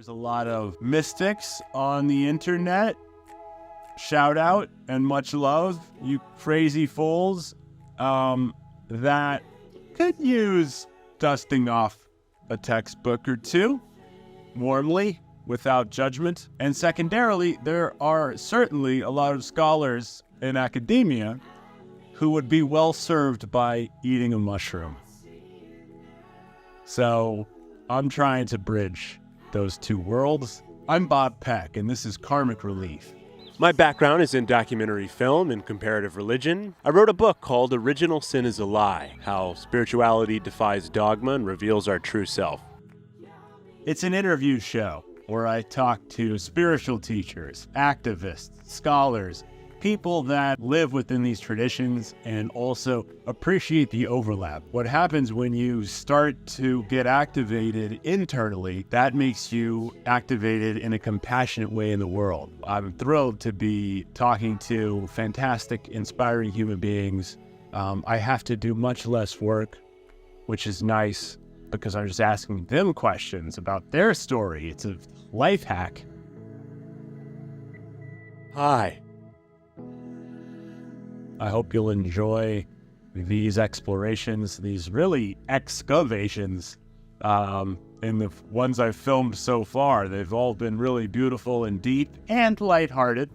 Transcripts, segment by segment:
There's a lot of mystics on the internet. Shout out and much love, you crazy fools, that could use dusting off a textbook or two, warmly, without judgment. And secondarily, there are certainly a lot of scholars in academia who would be well served by eating a mushroom. So I'm trying to bridge those two worlds. I'm Bob Peck, and this is Karmic Relief. My background is in documentary film and comparative religion. I wrote a book called Original Sin is a Lie: How Spirituality Defies Dogma and Reveals Our True Self. It's an interview show where I talk to spiritual teachers, activists, scholars, people that live within these traditions and also appreciate the overlap. What happens when you start to get activated internally, that makes you activated in a compassionate way in the world. I'm thrilled to be talking to fantastic, inspiring human beings. I have to do much less work, which is nice because I'm just asking them questions about their story. It's a life hack. Hi. I hope you'll enjoy these explorations, these really excavations, and the ones I've filmed so far. They've all been really beautiful and deep and lighthearted.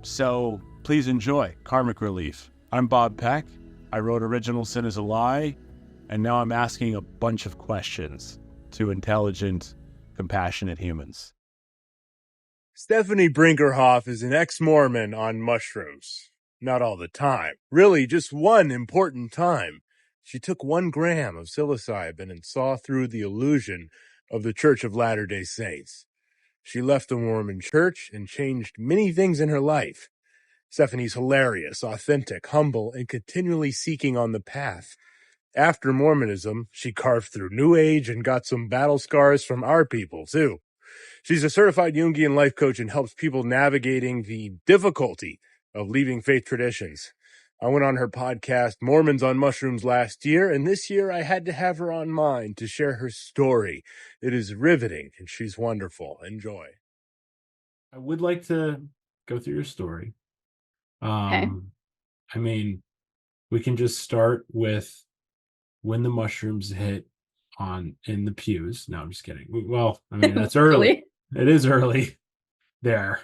So please enjoy Karmic Relief. I'm Bob Peck. I wrote Original Sin is a Lie, and now I'm asking a bunch of questions to intelligent, compassionate humans. Stephanie Brinkerhoff is an ex-Mormon on mushrooms. Not all the time. Really, just one important time. She took 1 gram of psilocybin and saw through the illusion of the Church of Latter-day Saints. She left the Mormon church and changed many things in her life. Stephanie's hilarious, authentic, humble, and continually seeking on the path. After Mormonism, she carved through New Age and got some battle scars from our people, too. She's a certified Jungian Life Coach and helps people navigating the difficulty of leaving faith traditions. I went on her podcast, Mormons on Mushrooms, last year, and this year I had to have her on mine to share her story. It is riveting, and she's wonderful. Enjoy. I would like to go through your story. Okay. I mean, we can just start with when the mushrooms hit in the pews. No, I'm just kidding. Well, I mean, that's early. It is early there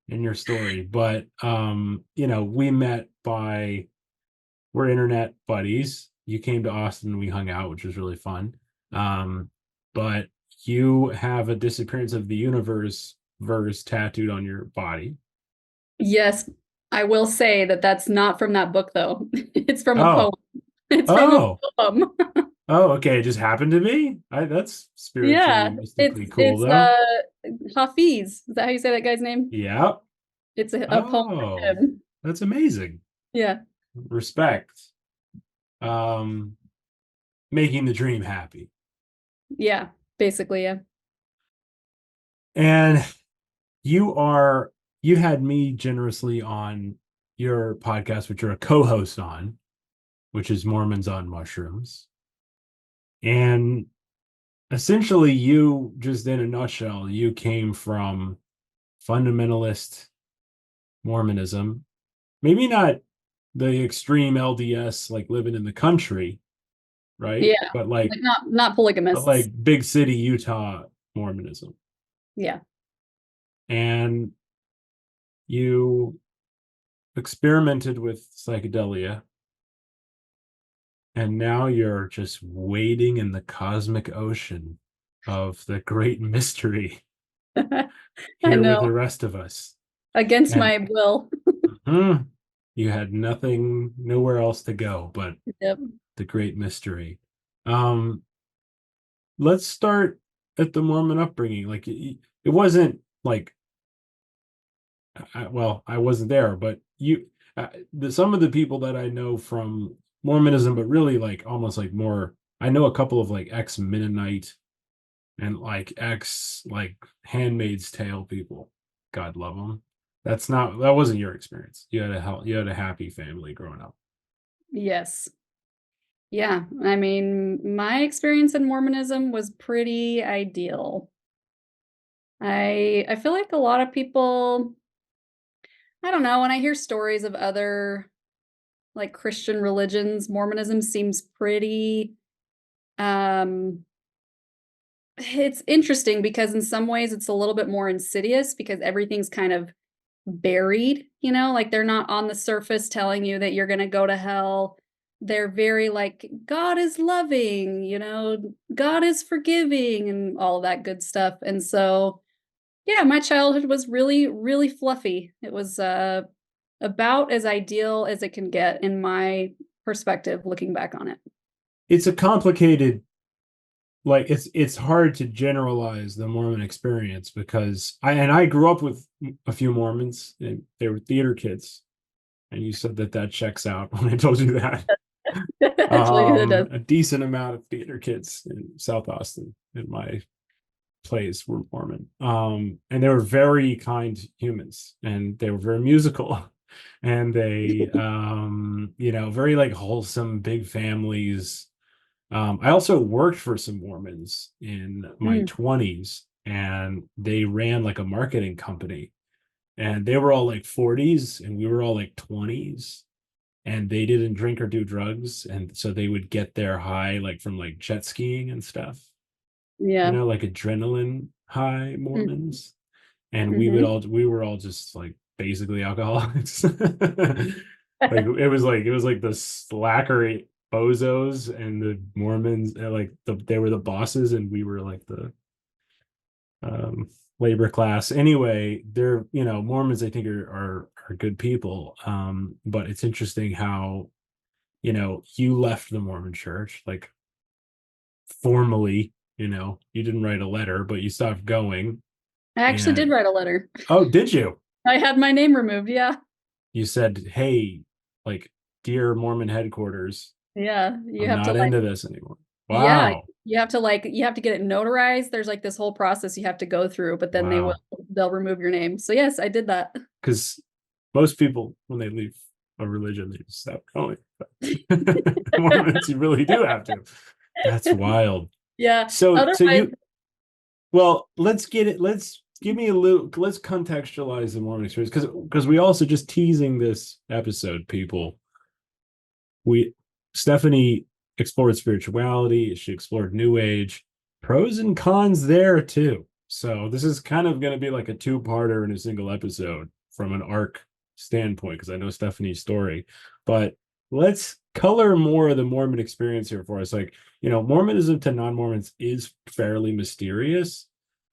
in your story, but we're internet buddies. You came to Austin, we hung out, which was really fun. But you have a disappearance of the universe verse tattooed on your body. Yes, I will say that that's not from that book, though. It's from a poem. It's from a poem. Oh, okay. It just happened to me. That's spiritually, mystically cool, though. Hafiz. Is that how you say that guy's name? Yeah. It's a poem from him. That's amazing. Yeah. Respect. Making the dream happy. Yeah, basically, yeah. And you had me generously on your podcast, which you're a co-host on, which is Mormons on Mushrooms. And essentially, you, just in a nutshell, you came from fundamentalist Mormonism, maybe not the extreme LDS, like living in the country, right? Yeah, but like not polygamous, but like big city Utah Mormonism. Yeah. And you experimented with psychedelia. And now you're just wading in the cosmic ocean of the great mystery I here know. with the rest of us. Against my will. You had nowhere else to go but the great mystery. Let's start at the Mormon upbringing. Like it wasn't like, I wasn't there, but some of the people that I know from Mormonism, but really like almost like more, I know a couple of like ex-Mennonite and like Handmaid's Tale people. God love them. That wasn't your experience. You had a happy family growing up. Yes. Yeah. I mean, my experience in Mormonism was pretty ideal. I feel like a lot of people, I don't know, when I hear stories of other like Christian religions, Mormonism seems pretty um it's interesting because in some ways it's a little bit more insidious because everything's kind of buried, like they're not on the surface telling you that you're going to go to hell. They're very like, God is loving, God is forgiving and all of that good stuff. And so, yeah, my childhood was really, really fluffy. It was about as ideal as it can get in my perspective, looking back on it. It's a complicated, like it's hard to generalize the Mormon experience because I grew up with a few Mormons and they were theater kids. And you said that checks out when I told you that. Actually, it does. A decent amount of theater kids in South Austin in my plays were Mormon. And they were very kind humans and they were very musical and they, very like wholesome, big families. I also worked for some Mormons in my 20s and they ran like a marketing company and they were all like 40s and we were all like 20s and they didn't drink or do drugs. And so they would get their high like from like jet skiing and stuff, Yeah. like adrenaline high Mormons. And we were all just like basically alcoholics. Like it was like the slackery bozos and the Mormons, they were the bosses and we were like the labor class. Anyway, they're Mormons I think are good people. But it's interesting how you left the Mormon church like formally, you didn't write a letter, but you stopped going. I actually did write a letter. Oh, did you? I had my name removed. Yeah. You said, hey, like, dear Mormon headquarters, Yeah. You I'm have not to into this anymore. yeah, Wow. you have to get it notarized. There's like this whole process you have to go through, but then Wow. they'll remove your name. So yes, I did that. Because most people, when they leave a religion, they just stop going. Mormons, you really do have to. That's wild. Yeah. So Otherwise, let's get it. Let's contextualize the Mormon experience because we also just teasing this episode, people. Stephanie explored spirituality. She explored New Age, pros and cons there too. So this is kind of going to be like a two-parter in a single episode from an arc standpoint because I know Stephanie's story, but let's color more of the Mormon experience here for us. Like, Mormonism to non-Mormons is fairly mysterious.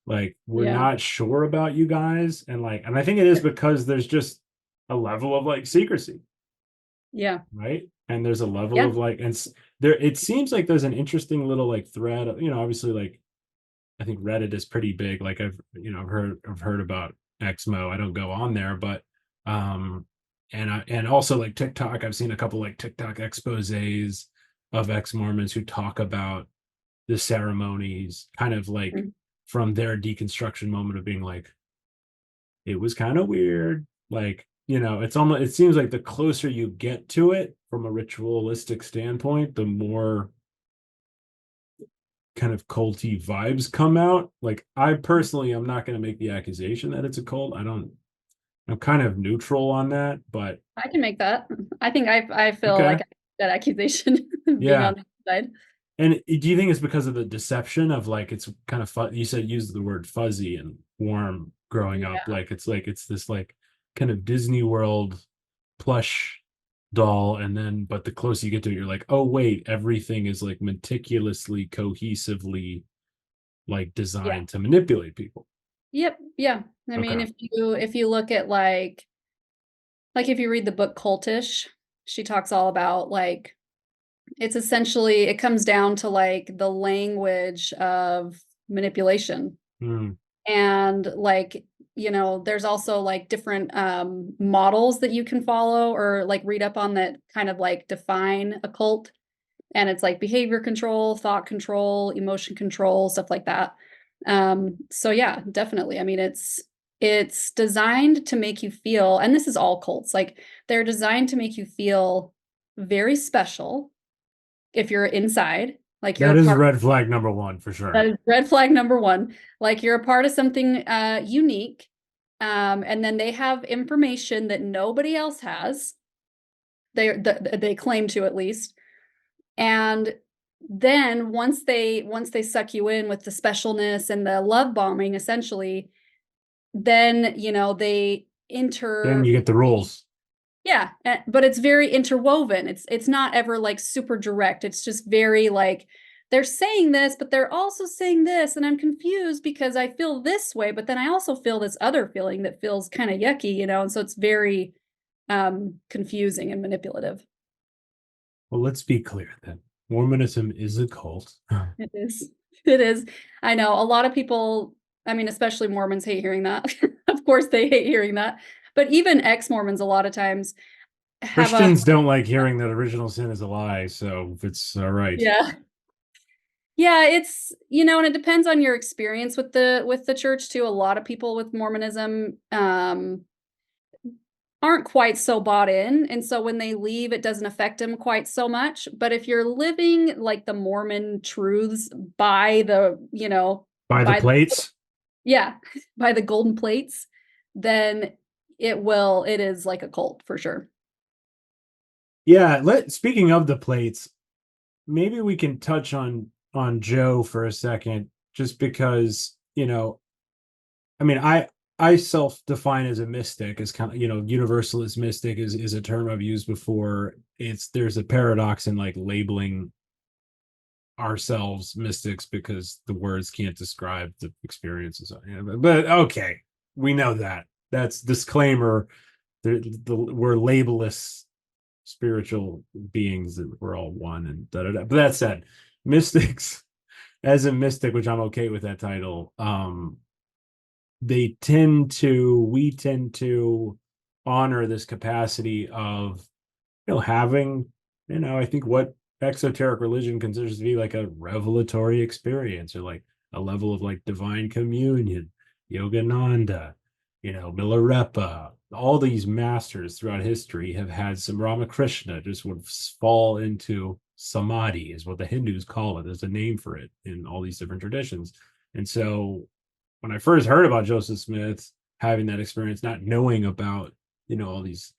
Like, we're not sure about you guys. And I think it is because there's just a level of like secrecy. Yeah. Right. And there's a level of like, and there, it seems like there's an interesting little like thread, obviously like, I think Reddit is pretty big. Like I've heard about Exmo. I don't go on there, but, and also like TikTok, I've seen a couple like TikTok exposés of ex-Mormons who talk about the ceremonies kind of like from their deconstruction moment of being like, it was kind of weird. Like, it seems like the closer you get to it from a ritualistic standpoint, the more kind of culty vibes come out. Like I personally, I'm not going to make the accusation that it's a cult. I'm kind of neutral on that, but I can make that. I think I feel like that accusation being on the side. And do you think it's because of the deception of like, it's kind of fun? You said use the word fuzzy and warm growing up. Like, it's this like kind of Disney World plush doll. And then, but the closer you get to it, you're like, oh, wait, everything is like meticulously, cohesively like designed to manipulate people. Yep. Yeah. I mean, if you look at like if you read the book Cultish, she talks all about like, it's essentially, it comes down to like the language of manipulation. And like, there's also like different models that you can follow or like read up on that kind of like define a cult. And it's like behavior control, thought control, emotion control, stuff like that. So yeah, definitely. I mean, it's designed to make you feel, and this is all cults, like they're designed to make you feel very special if you're inside, Like you're That a is part. red flag number one for That sure. is red flag number one. Like you're a part of something unique. And then they have information that nobody else has. They claim to, at least. And then once they suck you in with the specialness and the love bombing, essentially, then they Then you get the rules. yeah, but it's very interwoven. It's not ever like super direct. It's just very like they're saying this, but they're also saying this, and I'm confused because I feel this way, but then I also feel this other feeling that feels kind of yucky, and so it's very confusing and manipulative. Well, let's be clear then. Mormonism is a cult. It is. It is. I know a lot of people, I mean, especially Mormons, hate hearing that. Of course, they hate hearing that. But even ex-Mormons, a lot of times have Christians don't like hearing that original sin is a lie, so it's all right. yeah. Yeah, it's, and it depends on your experience with the church too. A lot of people with Mormonism aren't quite so bought in, and so when they leave, it doesn't affect them quite so much. But if you're living like the Mormon truths by By the by plates. yeah, by the golden plates, then it is like a cult for sure. Yeah, speaking of the plates, maybe we can touch on Joe for a second, just because, I mean, I self-define as a mystic, as kind of, universalist mystic is a term I've used before. There's a paradox in like labeling ourselves mystics because the words can't describe the experiences. But okay, we know that. That's disclaimer. We're labelless spiritual beings, that we're all one, and da da da. But that said, mystics, as a mystic, which I'm okay with that title, we tend to honor this capacity of having, I think, what exoteric religion considers to be like a revelatory experience, or like a level of like divine communion. Yogananda, Milarepa, all these masters throughout history have had some. Ramakrishna just would fall into samadhi, is what the Hindus call it. There's a name for it in all these different traditions. And so when I first heard about Joseph Smith having that experience, not knowing about, all these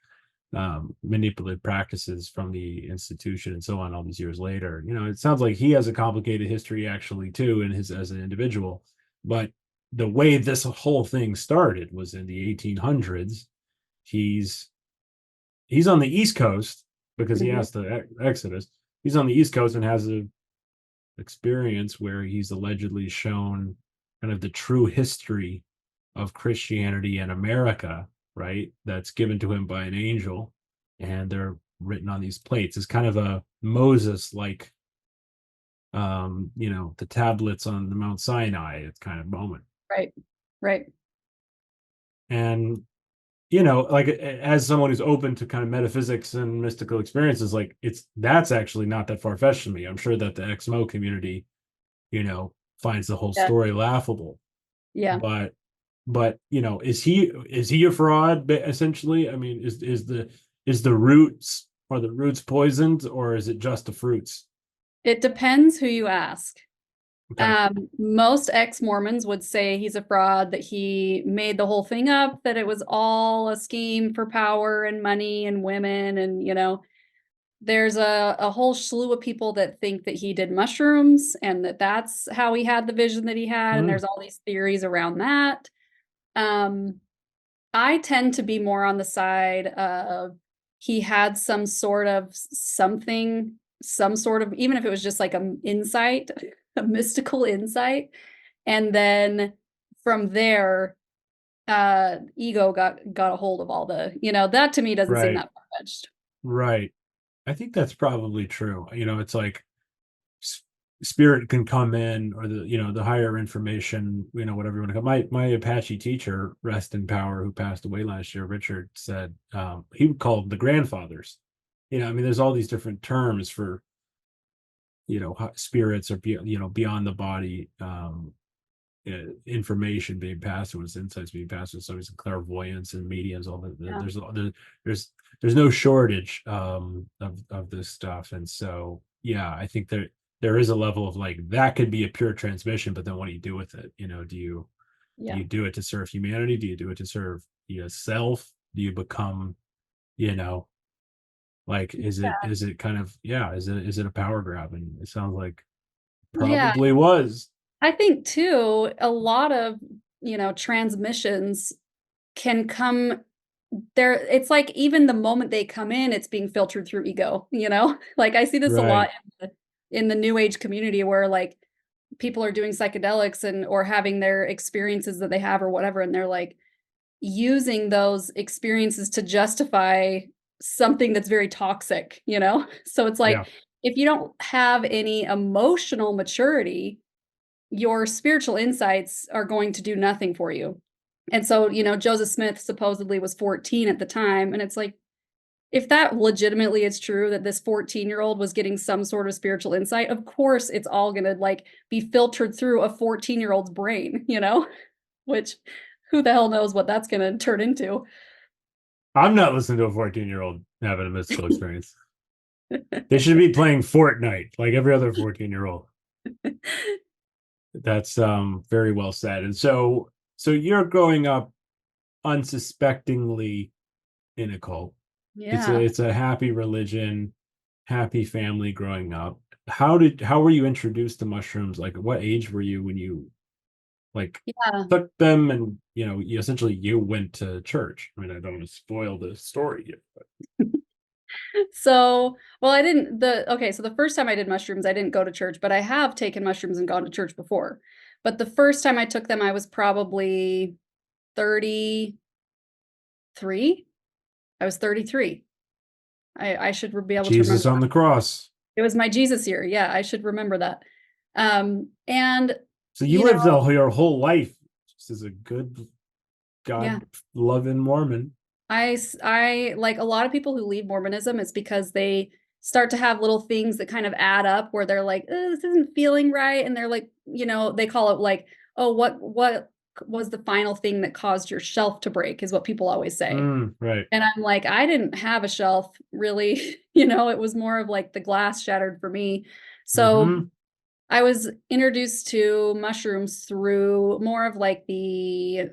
manipulative practices from the institution and so on, all these years later, it sounds like he has a complicated history actually too, in his as an individual. But the way this whole thing started was in the 1800s. He's on the East Coast because he has to Exodus. He's on the East Coast and has a experience where he's allegedly shown kind of the true history of Christianity in America, right? That's given to him by an angel, and they're written on these plates. It's kind of a Moses like, the tablets on the Mount Sinai, it's kind of moment. Right. And like, as someone who's open to kind of metaphysics and mystical experiences, like that's actually not that far-fetched to me. I'm sure that the ex-Mo community, finds the whole story laughable. Yeah. But is he a fraud, essentially? I mean, is the roots, are the roots poisoned, or is it just the fruits? It depends who you ask. Okay. Most ex-Mormons would say he's a fraud, that he made the whole thing up, that it was all a scheme for power and money and women. And, there's a whole slew of people that think that he did mushrooms and that's how he had the vision that he had. And there's all these theories around that. I tend to be more on the side of he had some sort of something, even if it was just like an insight, a mystical insight. And then from there, ego got a hold of all the, that to me doesn't seem that far-fetched. Right. I think that's probably true. It's like spirit can come in, or the higher information, whatever you want to call. My Apache teacher, rest in power, who passed away last year, Richard, said he would call them the grandfathers. I mean, there's all these different terms for spirits, or beyond the body, information being passed, or insights being passed, with somebody's clairvoyance and mediums. All that. Yeah. There's no shortage of this stuff. And so, yeah, I think that there is a level of like, that could be a pure transmission, but then what do you do with it? You know, do you do it to serve humanity? Do you do it to serve yourself? Do you become, you know, like, is it kind of, is it a power grab? And it sounds like Yeah. probably was. I think too, a lot of, transmissions can come there. It's like even the moment they come in, it's being filtered through ego, like I see this a lot in the new age community where like people are doing psychedelics or having their experiences that they have or whatever. And they're like using those experiences to justify something that's very toxic, So it's like, if you don't have any emotional maturity, your spiritual insights are going to do nothing for you. And so, Joseph Smith supposedly was 14 at the time. And it's like, if that legitimately is true, that this 14-year-old was getting some sort of spiritual insight, of course, it's all going to like be filtered through a 14-year-old's brain, which who the hell knows what that's going to turn into. I'm not listening to a 14-year-old having a mystical experience. They should be playing Fortnite like every other 14-year-old. That's very well said. And so you're growing up unsuspectingly in a cult. Yeah. It's a happy religion, happy family growing up. How were you introduced to mushrooms? Like, what age were you when you took them, and you went to church? I mean, I don't want to spoil the story here, but So, well, so the first time I did mushrooms, I didn't go to church, but I have taken mushrooms and gone to church before. But the first time I took them, I was probably 33. I was 33. I should be able to remember. Jesus on the cross. It was my Jesus year. Yeah, I should remember that. And so you lived your whole life just as a good God-loving Mormon. I like a lot of people who leave Mormonism, it's because they start to have little things that kind of add up where they're like, this isn't feeling right. And they're like, they call it like, oh, what was the final thing that caused your shelf to break is what people always say. Right. And I'm like, I didn't have a shelf really, it was more of like the glass shattered for me. So I was introduced to mushrooms through more of like the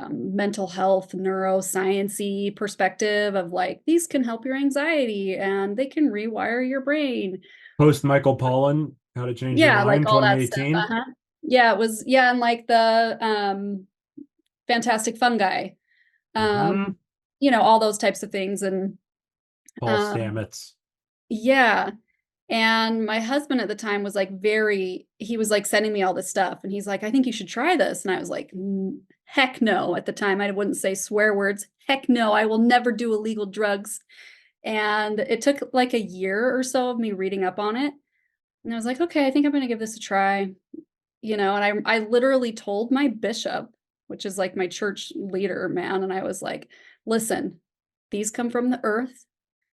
mental health, neuroscience-y perspective of like, these can help your anxiety and they can rewire your brain. Post Michael Pollan, How to Change Your Mind, like all 2018. That stuff. Yeah, it was. Yeah, and like the Fantastic Fungi, all those types of things. And Paul Stamets. Yeah. And my husband at the time was like he was like sending me all this stuff. And he's like, I think you should try this. And I was like, heck no. At the time, I wouldn't say swear words. Heck no, I will never do illegal drugs. And it took like a year or so of me reading up on it. And I was like, okay, I think I'm going to give this a try. And I literally told my bishop, which is like my church leader, man. And I was like, listen, these come from the earth.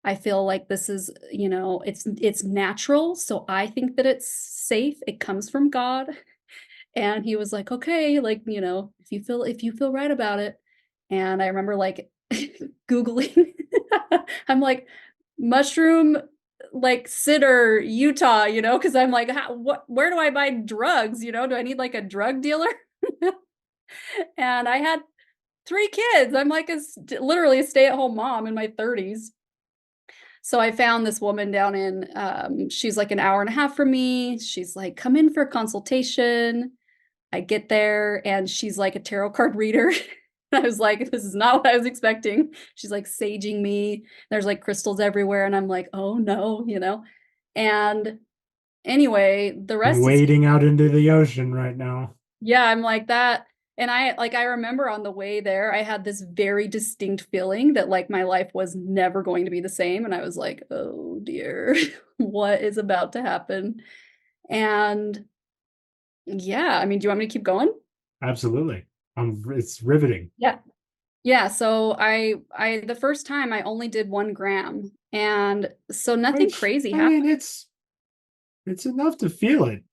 I feel like this is, it's natural. So I think that it's safe. It comes from God. And he was like, okay, like, if you feel right about it. And I remember like Googling, I'm like, mushroom, like Sitter, Utah, because I'm like, where do I buy drugs? Do I need like a drug dealer? And I had 3 kids. I'm like literally a stay-at-home mom in my 30s. So I found this woman down in, she's like an hour and a half from me. She's like, come in for a consultation. I get there and she's like a tarot card reader. I was like, this is not what I was expecting. She's like saging me. There's like crystals everywhere. And I'm like, oh no, And anyway, the rest I'm wading out into the ocean right now. Yeah, I'm like that. And I remember on the way there, I had this very distinct feeling that like my life was never going to be the same. And I was like, oh dear, what is about to happen? And yeah, I mean, do you want me to keep going? Absolutely. It's riveting. Yeah. Yeah. So the first time I only did 1 gram. And so nothing crazy happened. I mean, it's enough to feel it.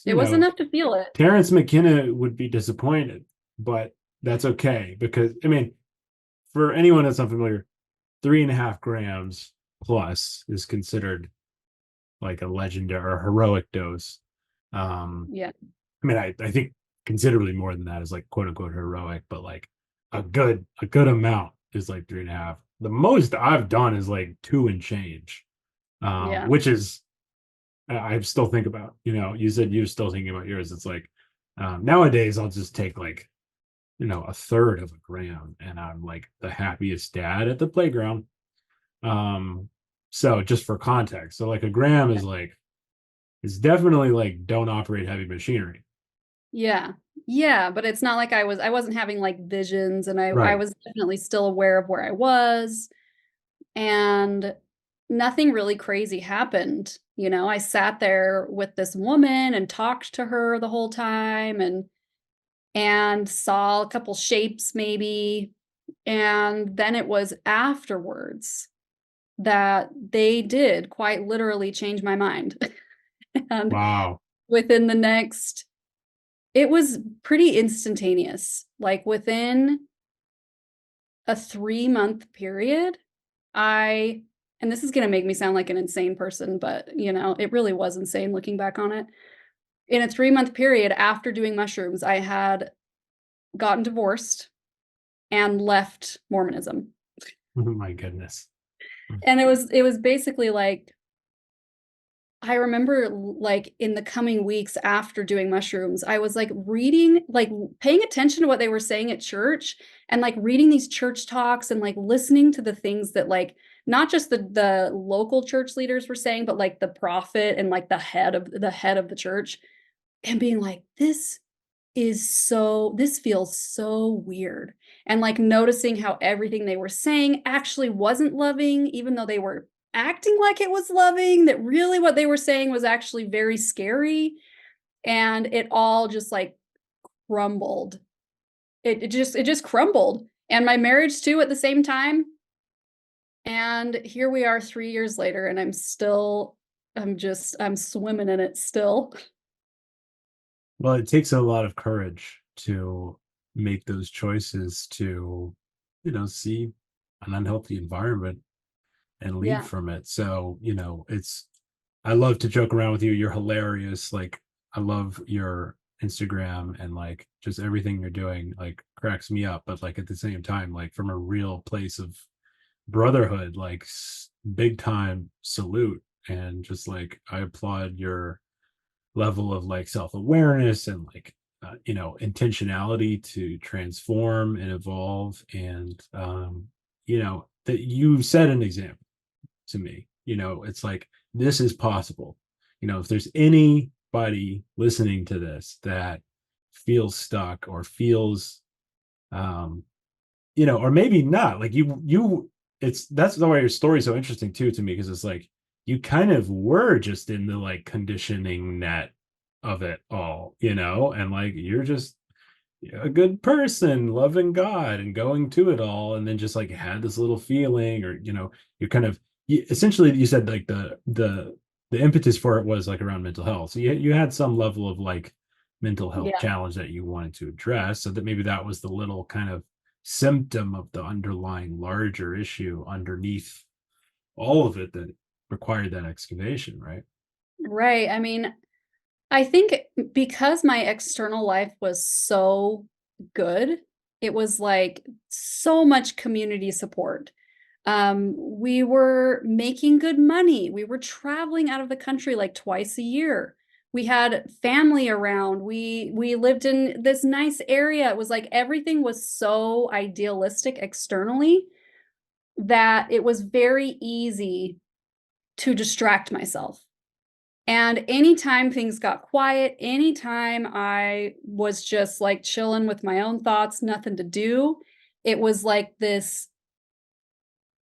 It was enough to feel it. Terrence McKenna would be disappointed, but that's okay because, I mean, for anyone that's unfamiliar, 3.5 grams plus is considered like a legendary or heroic dose. Yeah. I mean, I think considerably more than that is like quote unquote heroic, but like a good amount is like 3.5. The most I've done is like 2 and change, Yeah. which is I still think about. You said you're still thinking about yours. It's like nowadays I'll just take like a third of a gram, and I'm like the happiest dad at the playground. So just for context, so like a gram is like it's definitely like don't operate heavy machinery. Yeah. Yeah. But it's not like I wasn't having like visions, and I Right. was definitely still aware of where I was, and nothing really crazy happened. I sat there with this woman and talked to her the whole time, and saw a couple shapes maybe. And then it was afterwards that they did quite literally change my mind. And Wow. within the next, it was pretty instantaneous. Like within a 3-month period, and this is going to make me sound like an insane person, but it really was insane looking back on it. In a 3-month period after doing mushrooms, I had gotten divorced and left Mormonism. Oh my goodness. And it was basically like, I remember like in the coming weeks after doing mushrooms, I was like reading, like paying attention to what they were saying at church, and like reading these church talks, and like listening to the things that like not just the local church leaders were saying, but like the prophet and like the head of the church, and being like, this feels so weird. And like noticing how everything they were saying actually wasn't loving, even though they were acting like it was loving, that really what they were saying was actually very scary. And it all just like crumbled. It just crumbled. And my marriage too at the same time. And here we are 3 years later, and I'm swimming in it still. Well, it takes a lot of courage to make those choices to, see an unhealthy environment and leave Yeah. from it. So, I love to joke around with you. You're hilarious. Like, I love your Instagram, and like just everything you're doing, like cracks me up. But like at the same time, like from a real place of brotherhood, like big time salute. And just like, I applaud your level of like self-awareness and like intentionality to transform and evolve. And that you set an example to me. It's like, this is possible. If there's anybody listening to this that feels stuck or feels or maybe not, like that's the why your story is so interesting too to me, because it's like you kind of were just in the like conditioning net of it all, and like you're just a good person loving God and going to it all, and then just like had this little feeling, or you're kind of essentially, you said like the impetus for it was like around mental health, so you had some level of like mental health Yeah. challenge that you wanted to address, so that maybe that was the little kind of symptom of the underlying larger issue underneath all of it that required that excavation, right? Right. I mean, I think because my external life was so good, it was like so much community support. We were making good money. We were traveling out of the country like twice a year. We had family around. We lived in this nice area. It was like everything was so idealistic externally that it was very easy to distract myself. And anytime things got quiet, anytime I was just like chilling with my own thoughts, nothing to do, it was like this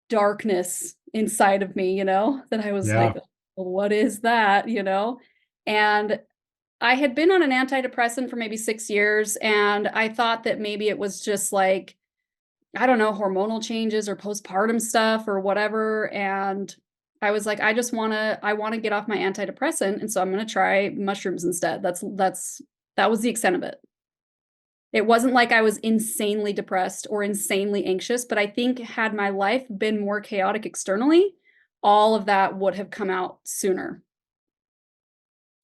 darkness inside of me, that I was like, Yeah. well, what is that, And I had been on an antidepressant for maybe 6 years, and I thought that maybe it was just like, I don't know, hormonal changes or postpartum stuff or whatever. And I was like, I want to get off my antidepressant. And so I'm going to try mushrooms instead. That was the extent of it. It wasn't like I was insanely depressed or insanely anxious, but I think had my life been more chaotic externally, all of that would have come out sooner.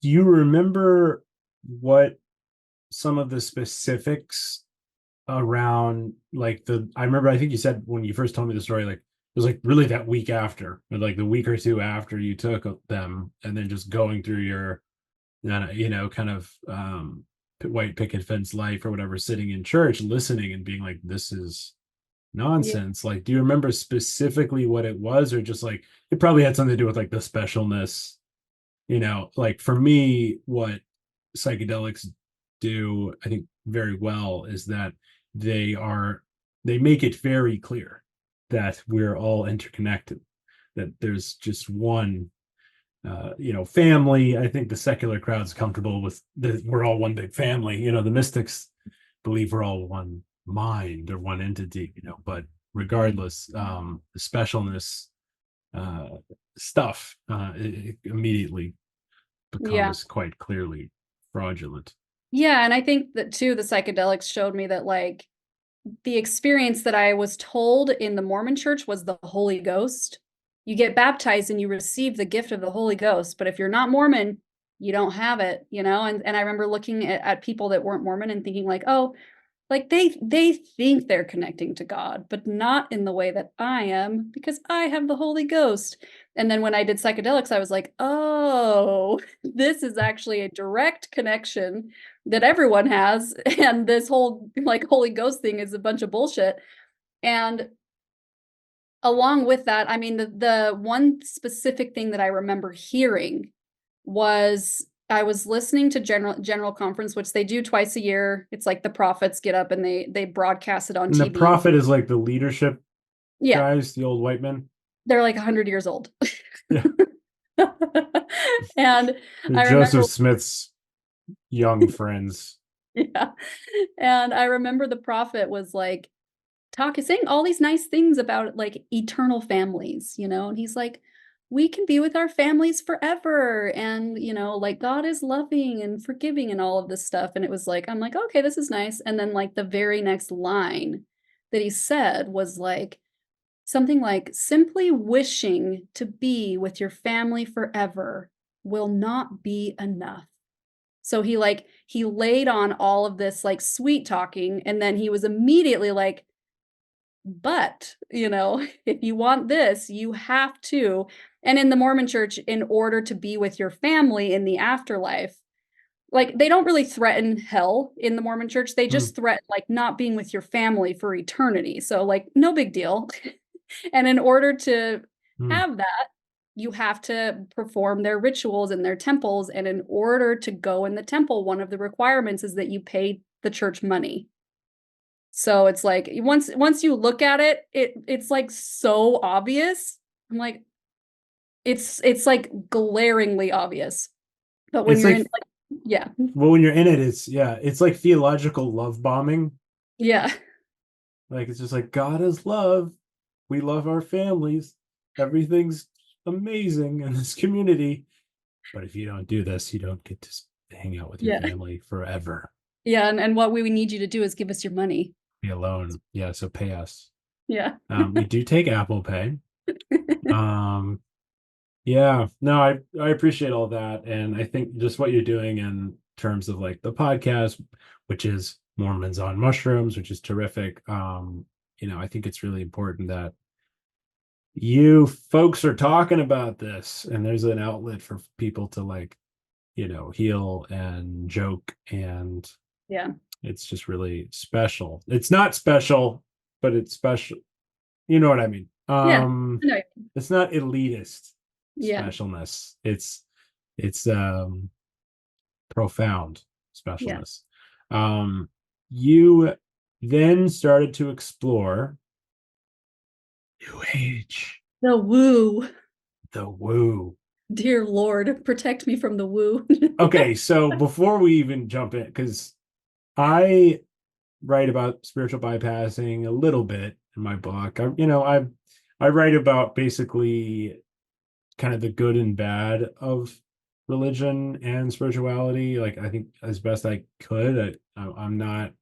Do you remember what some of the specifics around like I remember, I think you said when you first told me the story, like it was like really that week after, or like the week or two after you took them, and then just going through your, kind of white picket fence life or whatever, sitting in church, listening and being like, this is Yeah. nonsense. Like, do you remember specifically what it was, or just like it probably had something to do with like the specialness? Like for me, what psychedelics do, I think, very well is that they make it very clear that we're all interconnected, that there's just one family. I think the secular crowd's comfortable with that we're all one big family. The mystics believe we're all one mind or one entity, but regardless, the specialness stuff it immediately Yeah. becomes quite clearly fraudulent. Yeah. And I think that too, the psychedelics showed me that like the experience that I was told in the Mormon church was the Holy Ghost. You get baptized and you receive the gift of the Holy Ghost. But if you're not Mormon, you don't have it, And I remember looking at people that weren't Mormon and thinking like, oh, like they think they're connecting to God, but not in the way that I am, because I have the Holy Ghost. And then when I did psychedelics, I was like, oh, this is actually a direct connection that everyone has. And this whole like Holy Ghost thing is a bunch of bullshit. And along with that, I mean, the one specific thing that I remember hearing was I was listening to General Conference, which they do twice a year. It's like the prophets get up and they broadcast it on And the TV. prophet is like the leadership Yeah, guys, the old white men. they're like 100 years old. Yeah. And They're I Joseph remember, Smith's young friends. yeah, and I remember the prophet was like saying all these nice things about like eternal families, and he's like, we can be with our families forever, and like God is loving and forgiving and all of this stuff. And it was like, I'm like, okay, this is nice. And then like the very next line that he said was like something like, simply wishing to be with your family forever will not be enough. So he laid on all of this like sweet talking, and then he was immediately like, but, if you want this, you have to. And in the Mormon church, in order to be with your family in the afterlife, like they don't really threaten hell in the Mormon church. They Hmm. just threaten like not being with your family for eternity. So like no big deal. And in order to Hmm. have that, you have to perform their rituals in their temples. And in order to go in the temple, one of the requirements is that you pay the church money. So it's like once you look at it, it's like so obvious. I'm like, it's like glaringly obvious. But when It's you're like, in like, yeah, well, when you're in it, it's like theological love bombing. yeah, Like it's just like, God is love. We love our families. Everything's amazing in this community. But if you don't do this, you don't get to hang out with your yeah, family forever. yeah. And what we need you to do is give us your money. Be alone. Yeah, so pay us. Yeah. We do take Apple Pay. Um, yeah, no, I appreciate all that. And I think just what you're doing in terms of like the podcast, which is Mormons on Mushrooms, which is terrific. I think it's really important that you folks are talking about this and there's an outlet for people to like, heal and joke, and Yeah. it's just really special. It's not special, but it's special. You know what I mean? Yeah. I know. It's not elitist Yeah. specialness. It's profound Yeah. specialness. You then started to explore New Age, The woo. the woo. Dear Lord, protect me from the woo. Okay, so before we even jump in, because I write about spiritual bypassing a little bit in my book. I write about basically kind of the good and bad of religion and spirituality. Like I think as best I could. I'm not,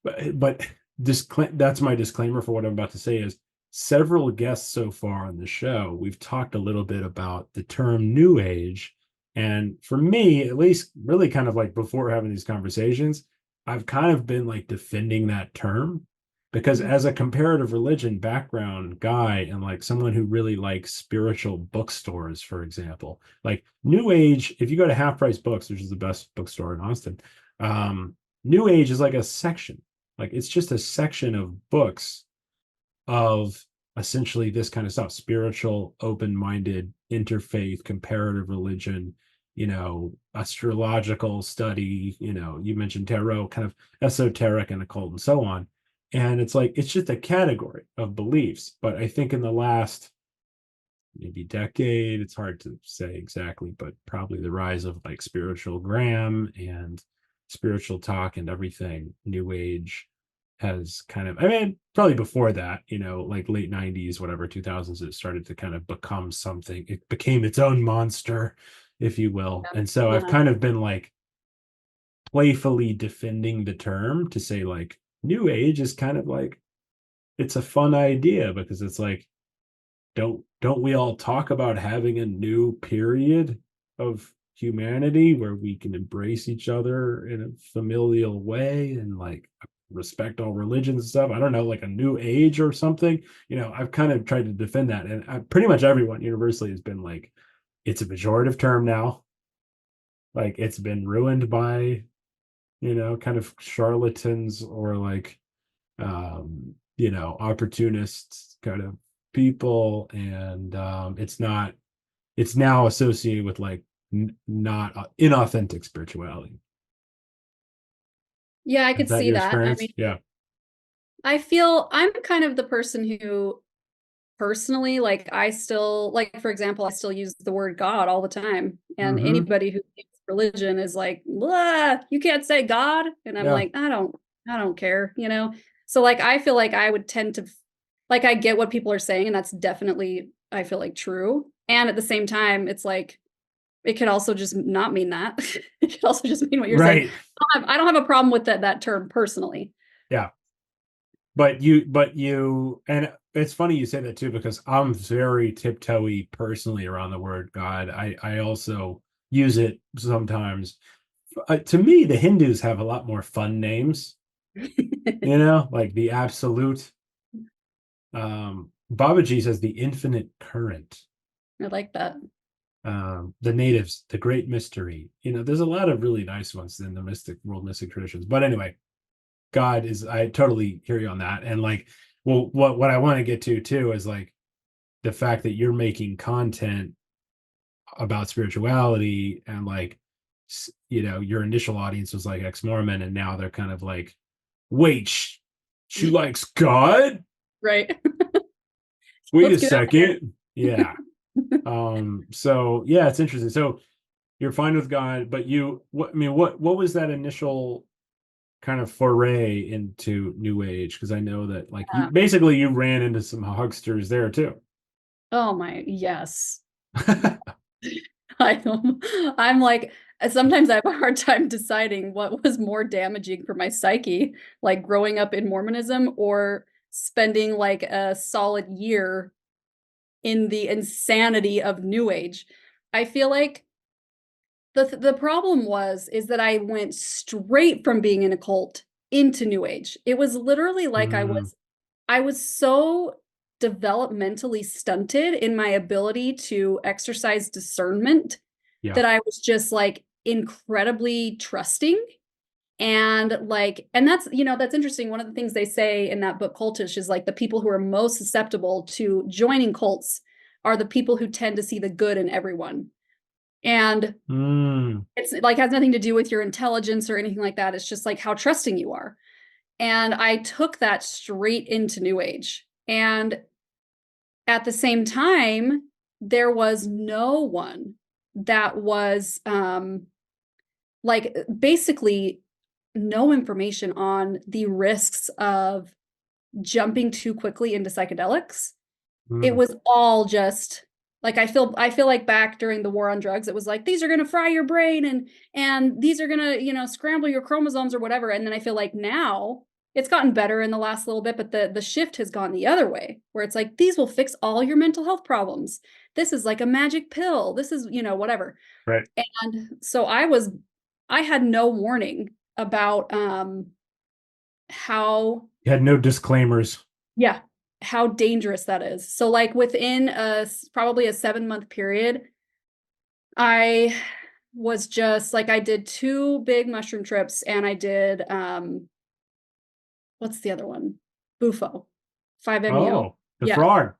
but that's my disclaimer for what I'm about to say is several guests so far on the show. We've talked a little bit about the term New Age And for me, at least, really kind of like before having these conversations, I've kind of been like defending that term, because as a comparative religion background guy and like someone who really likes spiritual bookstores, for example, like New Age, if you go to Half Price Books, which is the best bookstore in Austin, New Age is like a section, like it's just a section of books of essentially this kind of stuff: spiritual, open-minded, interfaith, comparative religion, astrological study, you mentioned tarot, kind of esoteric and occult and so on. And it's like, it's just a category of beliefs. But I think in the last maybe decade, it's hard to say exactly, but probably the rise of like spiritual gram and spiritual talk and everything, New Age has kind of, I mean, probably before that, like late 90s, whatever, 2000s, it started to kind of become something. It became its own monster, if you will. And so I've kind of been like playfully defending the term to say like New Age is kind of like, it's a fun idea, because it's like, don't we all talk about having a new period of humanity where we can embrace each other in a familial way and like respect all religions and stuff? I don't know, like a new age or something. I've kind of tried to defend that, and pretty much everyone universally has been like, it's a pejorative term now. Like it's been ruined by, kind of charlatans or like, opportunists kind of people, and it's now associated with like not inauthentic spirituality. Yeah, I Is could that see your that. I experience? mean, Yeah. I feel I'm kind of the person who personally, like, I still, like, for example, I still use the word God all the time. And Mm-hmm. anybody who thinks religion is like, "Blah, you can't say God." And I'm Yeah. like, I don't care, So like, I feel like I would tend to, like, I get what people are saying, and that's definitely, I feel like, true. And at the same time, it's like, it could also just not mean that. It could also just mean what you're saying. Right. I don't have a problem with that term personally. Yeah. But you, and it's funny you say that too, because I'm very tiptoey personally around the word God. I also use it sometimes. To me, the Hindus have a lot more fun names, like the absolute. Babaji says the infinite current. I like that. The natives, the great mystery. There's a lot of really nice ones in the mystic traditions. But anyway, God is, I totally hear you on that. And like, well, what I want to get to too is like the fact that you're making content about spirituality, and like, your initial audience was like ex-Mormon, and now they're kind of like, wait, she likes God? Right. Wait a Let's get out there. second. Yeah. So yeah, it's interesting. So you're fine with God, but what was that initial kind of foray into New Age? Because I know that like you ran into some hucksters there too. Oh my, yes. I'm like, sometimes I have a hard time deciding what was more damaging for my psyche, like growing up in Mormonism or spending like a solid year in the insanity of New Age. I feel like the problem is that I went straight from being in a cult into New Age. It was literally like I was so developmentally stunted in my ability to exercise discernment Yeah. that I was just like incredibly trusting. And like, and that's interesting. One of the things they say in that book, Cultish, is like the people who are most susceptible to joining cults are the people who tend to see the good in everyone. And it's like has nothing to do with your intelligence or anything like that. It's just like how trusting you are. And I took that straight into New Age. And at the same time, there was no one that was like basically no information on the risks of jumping too quickly into psychedelics. It was all just like I feel like back during the war on drugs, it was like these are going to fry your brain and these are going to, scramble your chromosomes or whatever. And then I feel like now it's gotten better in the last little bit, but the shift has gone the other way, where it's like, these will fix all your mental health problems. This is like a magic pill. This is, whatever. Right. And so I had no warning about how You had no disclaimers. how dangerous that is. So like within probably a 7-month period, I was just like, I did 2 big mushroom trips, and I did what's the other one? Bufo, 5-MeO. Oh, the Yeah. frog.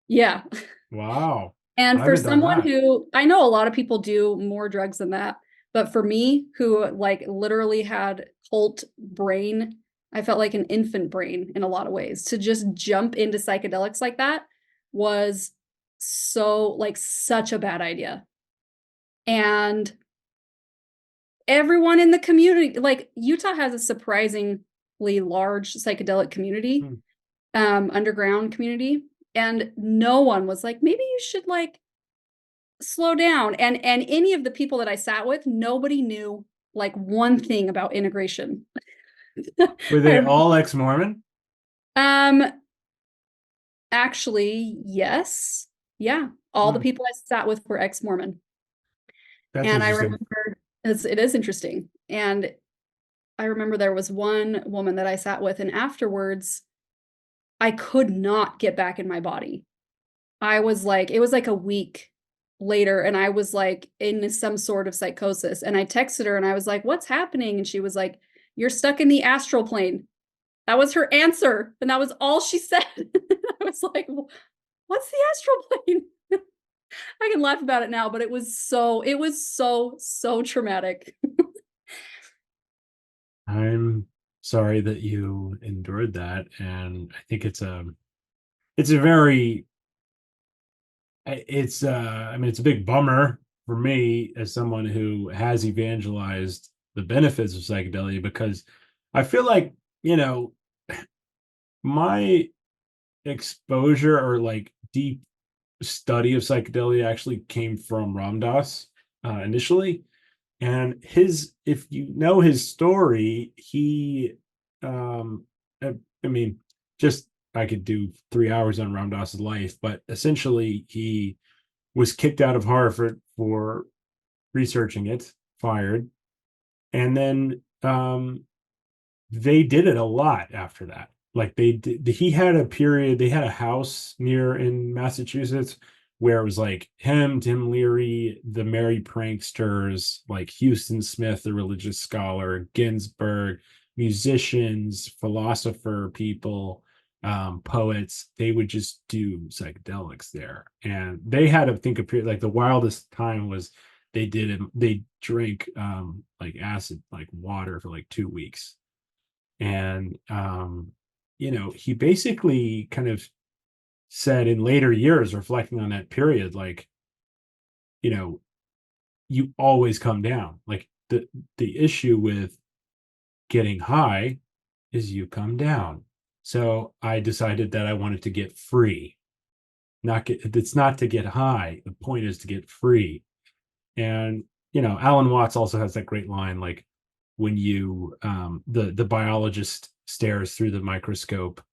Yeah. Wow. And I for haven't done someone that. who, I know a lot of people do more drugs than that, but for me, who like literally had cult brain, I felt like an infant brain in a lot of ways, to just jump into psychedelics like that was such a bad idea. And everyone in the community, like Utah has a surprisingly large psychedelic community, underground community. And no one was like, maybe you should like slow down. And any of the people that I sat with, nobody knew like one thing about integration. Were they all ex-Mormon? Actually, yes. Yeah. All the people I sat with were ex-Mormon. That's And I interesting. remember it is interesting. And I remember there was one woman that I sat with, and afterwards, I could not get back in my body. I was like, it was like a week later, and I was like in some sort of psychosis. And I texted her and I was like, what's happening? And she was like, you're stuck in the astral plane. That was her answer. And that was all she said. I was like, what's the astral plane? I can laugh about it now, but it was so traumatic. I'm sorry that you endured that, and I think it's a very it's I mean, it's a big bummer for me as someone who has evangelized the benefits of psychedelia, because I feel like, my exposure or like deep study of psychedelia actually came from Ram Dass initially. And if you know his story, he, I mean, just I could do 3 hours on Ram Dass's life, but essentially he was kicked out of Harvard for researching it, fired, and then they did it a lot after that. Like he had a period. They had a house in Massachusetts where it was like him, Tim Leary, the Merry Pranksters, like Houston Smith, the religious scholar, Ginsberg, musicians, philosopher people, poets. They would just do psychedelics there, and they had, I think, a period like the wildest time was they drank like acid, like water, for like 2 weeks. And he basically kind of said in later years, reflecting on that period, like, you always come down. Like the issue with getting high is you come down. So I decided that I wanted to get free. It's not to get high. The point is to get free. And Alan Watts also has that great line, like, when you the biologist stares through the microscope,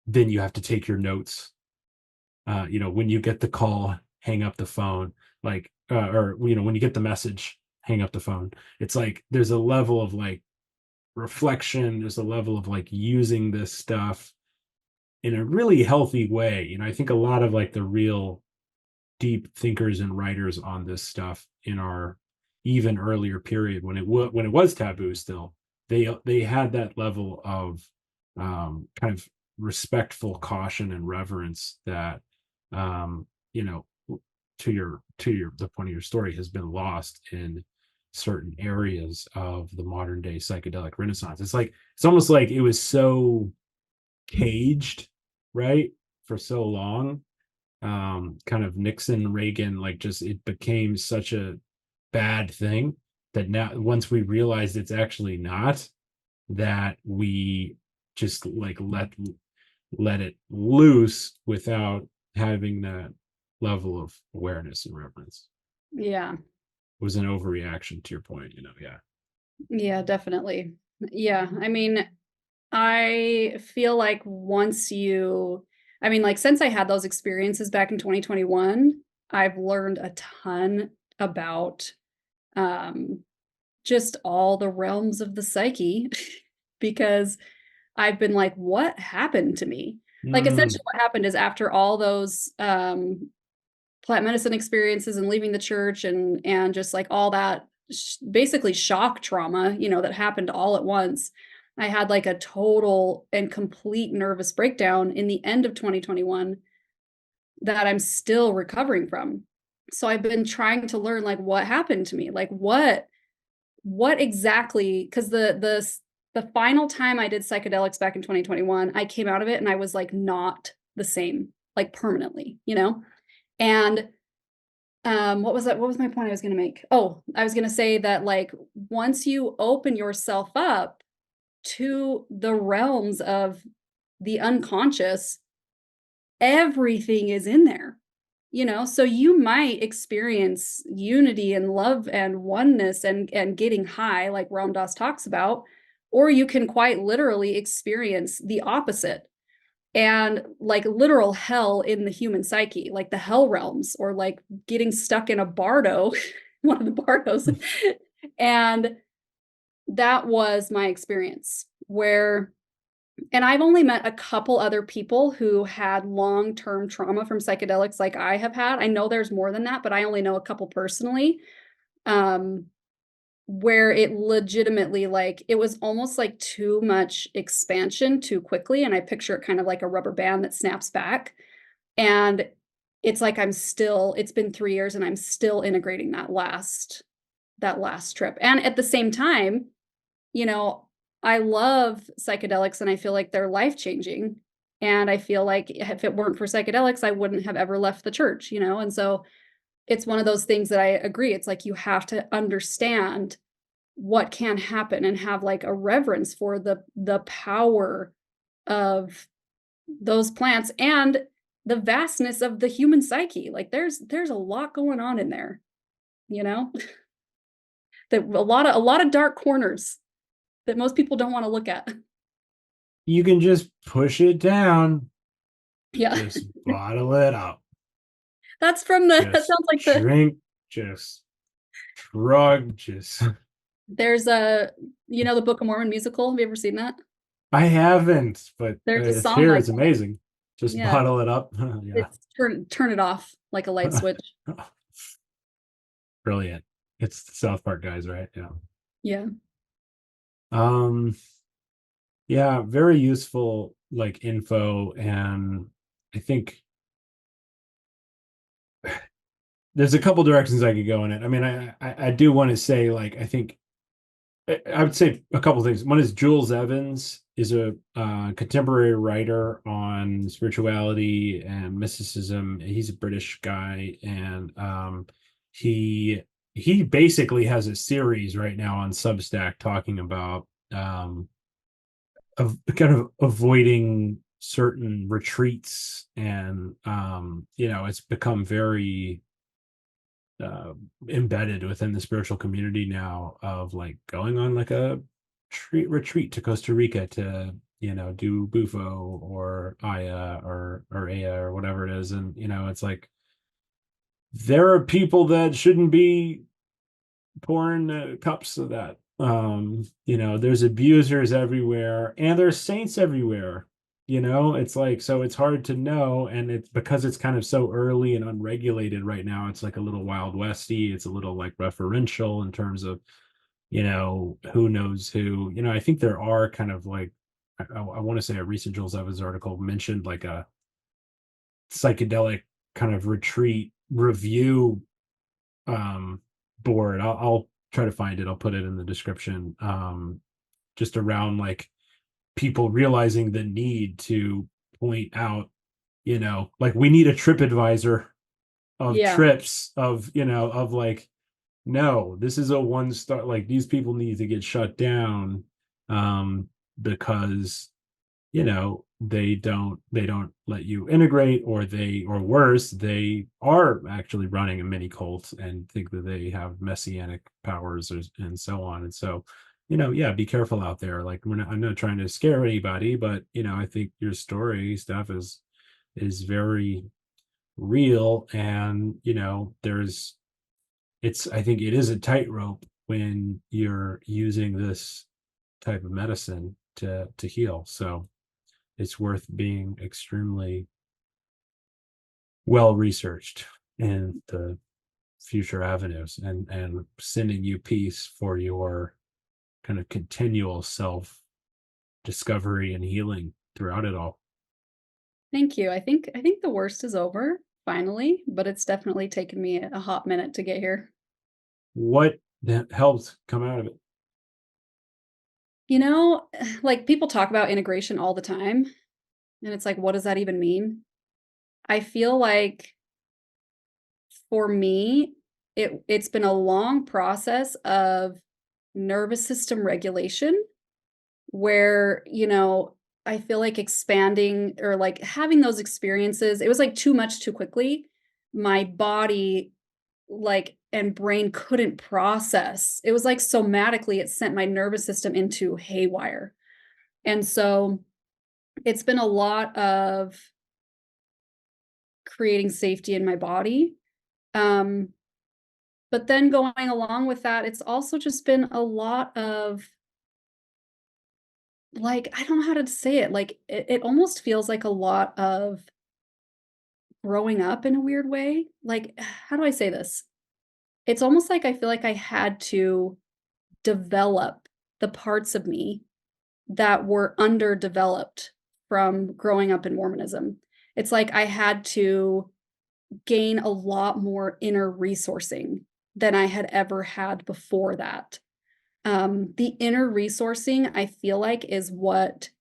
then you have to take your notes. When you get the call, hang up the phone. Like, or when you get the message, hang up the phone. It's like there's a level of like reflection. There's a level of like using this stuff in a really healthy way. I think a lot of like the real deep thinkers and writers on this stuff in our even earlier period, when it was taboo still, they had that level of kind of respectful caution and reverence that to the point of your story has been lost in certain areas of the modern day psychedelic renaissance. It's almost like it was so caged, right, for so long. Kind of Nixon, Reagan, like, just it became such a bad thing that now, once we realized it's actually not, that we just like let it loose without having that level of awareness and reverence. Yeah. It was an overreaction to your point, yeah. Yeah, definitely. Yeah. I mean, I feel like since I had those experiences back in 2021, I've learned a ton about just all the realms of the psyche because I've been like, what happened to me? Like essentially what happened is after all those plant medicine experiences and leaving the church and just like all that basically shock trauma, that happened all at once. I had like a total and complete nervous breakdown in the end of 2021 that I'm still recovering from. So I've been trying to learn like what happened to me, like what exactly, because the final time I did psychedelics back in 2021, I came out of it and I was like not the same, like permanently, And what was my point I was going to make? Oh, I was going to say that like once you open yourself up to the realms of the unconscious, everything is in there. So you might experience unity and love and oneness and getting high, like Ram Dass talks about, or you can quite literally experience the opposite and like literal hell in the human psyche, like the hell realms, or like getting stuck in a bardo, one of the bardos. And that was my experience and I've only met a couple other people who had long-term trauma from psychedelics like I have had. I know there's more than that, but I only know a couple personally, where it legitimately, like, it was almost like too much expansion too quickly. And I picture it kind of like a rubber band that snaps back. And it's like it's been 3 years and I'm still integrating that last trip. And at the same time, I love psychedelics and I feel like they're life-changing. And I feel like if it weren't for psychedelics, I wouldn't have ever left the church, And so it's one of those things that I agree. It's like you have to understand what can happen and have like a reverence for the power of those plants and the vastness of the human psyche. Like there's a lot going on in there, that a lot of dark corners that most people don't want to look at. You can just push it down. Yeah. Just bottle it up. That's from that sounds like drink, just drug, just. There's the Book of Mormon musical. Have you ever seen that? I haven't, but there's a song here like it's amazing. Just bottle it up. Yeah. It's turn it off like a light switch. Brilliant. It's the South Park guys, right? Yeah. Yeah, very useful like info, and I think there's a couple directions I could go in it. I mean, I do want to say, like, I think I would say a couple things. One is Jules Evans is a contemporary writer on spirituality and mysticism. He's a British guy, and he basically has a series right now on Substack talking about of kind of avoiding certain retreats, and it's become very embedded within the spiritual community now, of like going on like a retreat to Costa Rica to do Bufo or Aya or Aya or whatever it is. And it's like there are people that shouldn't be pouring cups of that. There's abusers everywhere and there's saints everywhere. It's like, so it's hard to know, and it's because it's kind of so early and unregulated right now. It's like a little Wild Westy. It's a little like referential in terms of who knows who. I think there are kind of like, I want to say a recent Jules Evans article mentioned like a psychedelic kind of retreat review board. I'll try to find it. I'll put it in the description. Just around like people realizing the need to point out, like we need a TripAdvisor of trips of like, no, this is a 1-star, like these people need to get shut down because they don't let you integrate, or worse, they are actually running a mini cult and think that they have messianic powers and so on. And so be careful out there. Like I'm not trying to scare anybody, but I think your story stuff is very real, and I think it is a tightrope when you're using this type of medicine to heal. So it's worth being extremely well researched in the future avenues, and sending you peace for your kind of continual self discovery and healing throughout it all. Thank you. I think the worst is over finally, but it's definitely taken me a hot minute to get here. What helped come out of it? Like people talk about integration all the time, and it's like, what does that even mean? I feel like for me, it's been a long process of nervous system regulation where, I feel like expanding or like having those experiences, it was like too much too quickly. My body and brain couldn't process. It was like somatically, it sent my nervous system into haywire. And so it's been a lot of creating safety in my body. But then going along with that, it's also just been a lot of I don't know how to say it. It almost feels like a lot of growing up in a weird way. Like, how do I say this? It's almost like I feel like I had to develop the parts of me that were underdeveloped from growing up in Mormonism. It's like I had to gain a lot more inner resourcing than I had ever had before that. The inner resourcing, I feel like, is what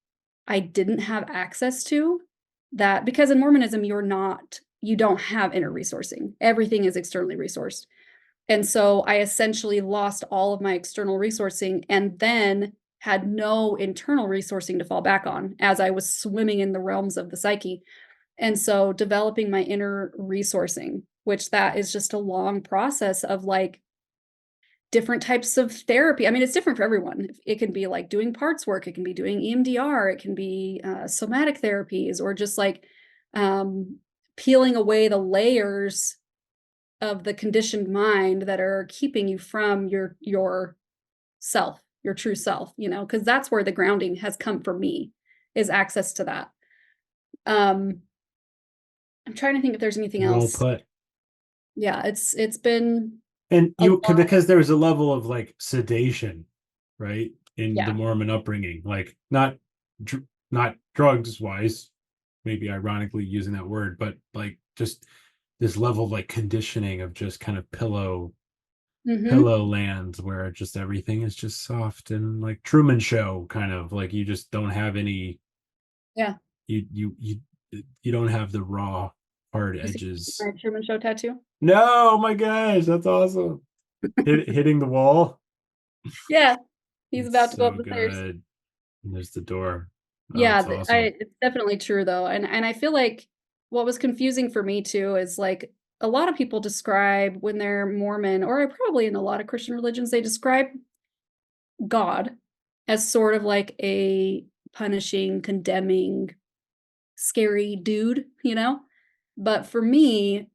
I didn't have access to. That because in Mormonism, you don't have inner resourcing. Everything is externally resourced. And so I essentially lost all of my external resourcing and then had no internal resourcing to fall back on as I was swimming in the realms of the psyche. And so developing my inner resourcing, which that is just a long process of different types of therapy. I mean, it's different for everyone. It can be like doing parts work. It can be doing EMDR. It can be somatic therapies, or just peeling away the layers of the conditioned mind that are keeping you from your self, your true self, because that's where the grounding has come for me, is access to that. I'm trying to think if there's anything else. Well put. Yeah, it's been, and because there's a level of sedation, right, in yeah, the Mormon upbringing, not drugs wise, maybe ironically using that word, but just this level of conditioning of just kind of pillow lands where just everything is just soft and Truman Show kind of you just don't have any, yeah. You don't have the raw hard edges. My Truman Show tattoo. No, my gosh, that's awesome. Hitting the wall. Yeah, he's It's about to go so up the stairs. good. And there's the door. Oh, Yeah, it's awesome. it's definitely true though, and I feel like what was confusing for me too is a lot of people describe when they're Mormon, or probably in a lot of Christian religions, they describe God as sort of like a punishing, condemning, scary dude, But for me,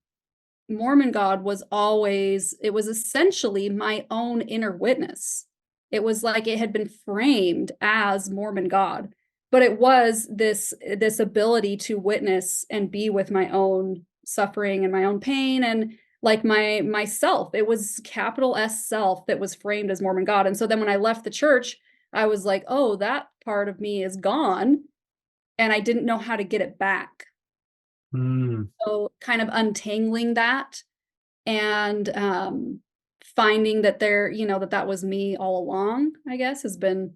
Mormon God was it was essentially my own inner witness. It was like it had been framed as Mormon God, but it was this ability to witness and be with my own suffering and my own pain, and myself. It was capital S self that was framed as Mormon God. And so then when I left the church, I was like, oh, that part of me is gone, and I didn't know how to get it back. So kind of untangling that and finding that that was me all along, I guess, has been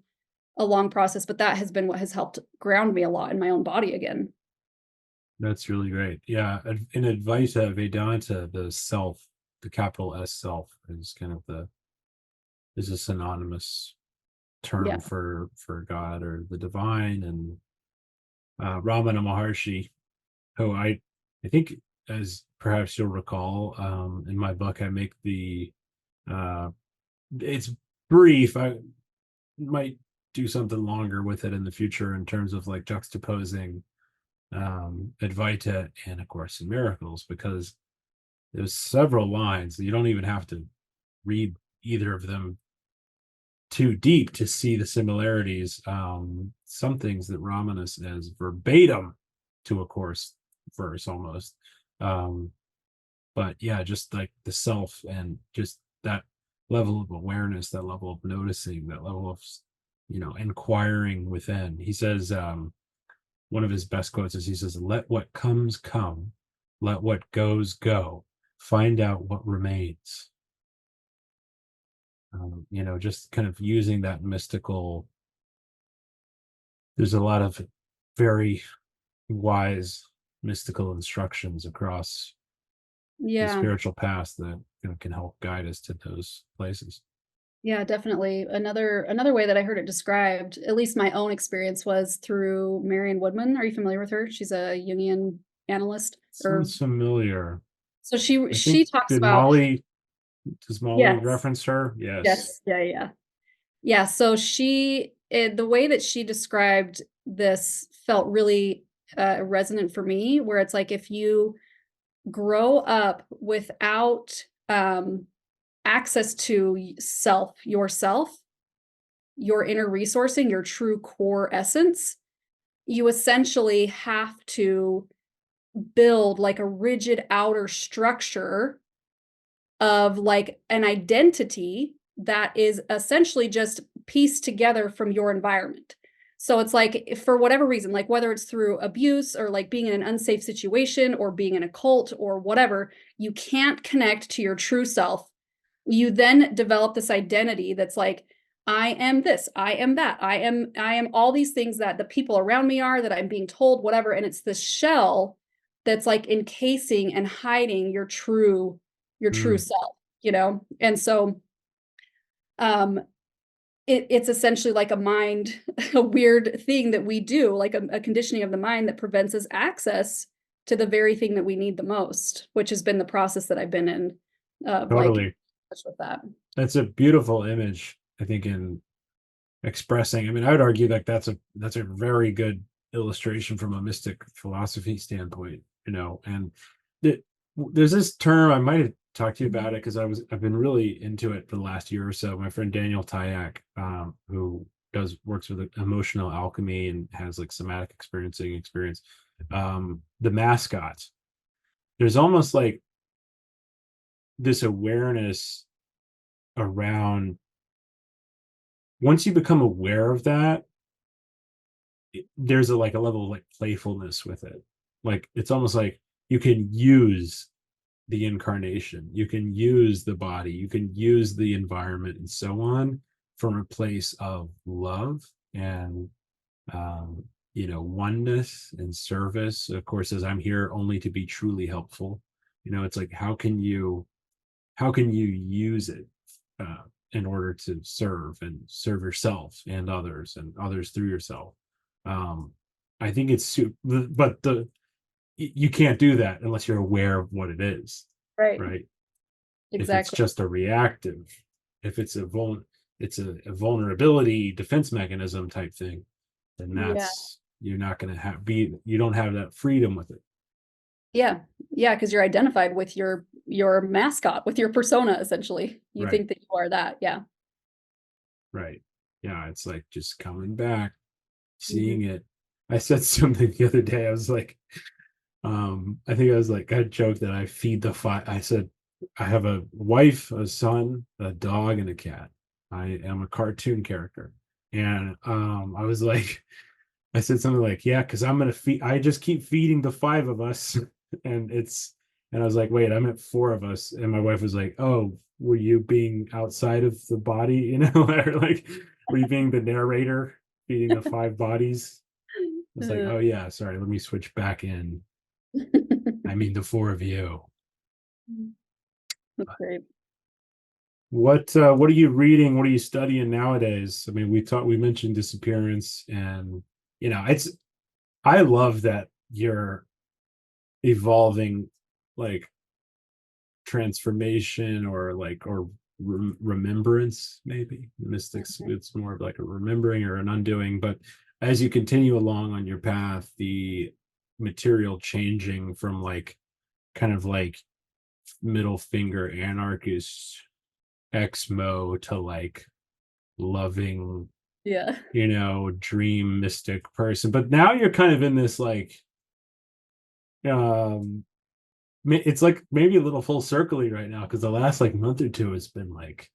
a long process, but that has been what has helped ground me a lot in my own body again. That's really great. Yeah. In Advaita Vedanta, the self, the capital S self, is kind of is a synonymous term for God or the divine. And Ramana Maharshi, who I think, as perhaps you'll recall, in my book, I make it's brief. might do something longer with it in the future in terms of like juxtaposing Advaita and A Course in Miracles, because there's several lines that you don't even have to read either of them too deep to see the similarities. Some things that Ramana says verbatim to A Course verse almost. But yeah, just like the self and just that level of awareness, that level of noticing, that level of, inquiring within. He says, one of his best quotes is, he says, "Let what comes come, let what goes go, find out what remains." Just kind of using that mystical. There's a lot of very wise mystical instructions across the spiritual path that can help guide us to those places. Yeah, definitely. Another way that I heard it described, at least my own experience, was through Marion Woodman. Are you familiar with her? She's a Jungian analyst. Sounds familiar. So I she think, talks about does Molly yes, reference her? Yes. yes, yeah. Yeah, so the way that she described this felt really resonant for me, where it's like if you grow up without access to yourself, your inner resourcing, your true core essence, you essentially have to build like a rigid outer structure of like an identity that is essentially just pieced together from your environment. So it's like, for whatever reason, like whether it's through abuse or like being in an unsafe situation or being in a cult or whatever, you can't connect to your true self. You then develop this identity that's like, I am this, I am that, I am all these things that the people around me are, that I'm being told, whatever. And it's this shell that's like encasing and hiding your true self, And so it's essentially like a mind, a weird thing that we do, like a conditioning of the mind that prevents us access to the very thing that we need the most, which has been the process that I've been in. Totally. With that. That's a beautiful image, I think, in expressing. I mean, I would argue that that's a very good illustration from a mystic philosophy standpoint, and there's this term, I might have talked to you about it because I've been really into it for the last year or so. My friend Daniel Tyack, who works with emotional alchemy and has like somatic experience, the mascot. There's almost like this awareness around, once you become aware of that, there's a level of like playfulness with it. Like it's almost like you can use the incarnation, you can use the body, you can use the environment and so on from a place of love and oneness and service. Of course, as I'm here only to be truly helpful, it's like, how can you use it in order to serve yourself and others through yourself. I think it's but you can't do that unless you're aware of what it is, right? Exactly. If it's just a reactive, if it's a vulnerability defense mechanism type thing, then that's you're not going to you don't have that freedom with it. Yeah, because you're identified with your mascot, with your persona, essentially. You think that you are that. Yeah. Right. Yeah, it's like just coming back, seeing it. I said something the other day. I was like, I think I was like, I joked that I feed the five. I said, I have a wife, a son, a dog, and a cat. I am a cartoon character. And I was like, I said something like, yeah, because I'm going to feed, I just keep feeding the five of us. And I was like, wait, I meant four of us. And my wife was like, oh, were you being outside of the body? Or like, were you being the narrator feeding the five bodies? I was like, oh yeah, sorry, let me switch back in. I mean, the four of you. That's great. What are you reading? What are you studying nowadays? I mean, we mentioned disappearance, and I love that you're evolving like transformation or remembrance, maybe. Mystics, it's more of like a remembering or an undoing. But as you continue along on your path, the material changing from like kind of like middle finger anarchist exmo to like loving, Yeah. dream mystic person. But now you're kind of in this like it's like maybe a little full circle right now, because the last like month or two has been like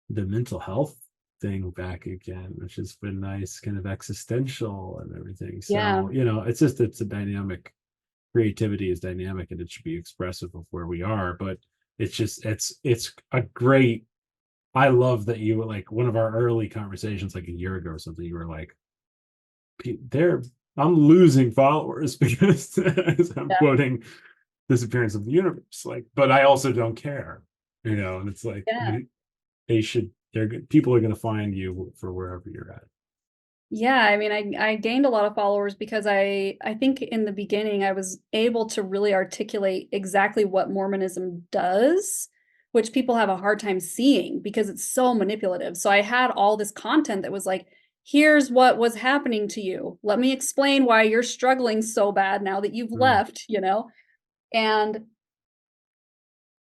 the mental health thing back again, which has been nice, kind of existential and everything. Yeah. So it's a dynamic. Creativity is dynamic, and it should be expressive of where we are. But it's a great. I love that you were like, one of our early conversations like a year ago or something, you were like, I'm losing followers because as I'm Yeah. quoting disappearance of the universe, like, but I also don't care, and it's like Yeah. people are going to find you for wherever you're at. Yeah, I mean, I gained a lot of followers because I think in the beginning I was able to really articulate exactly what Mormonism does, which people have a hard time seeing because it's so manipulative. So I had all this content that was like, here's what was happening to you. Let me explain why you're struggling so bad now that you've left, And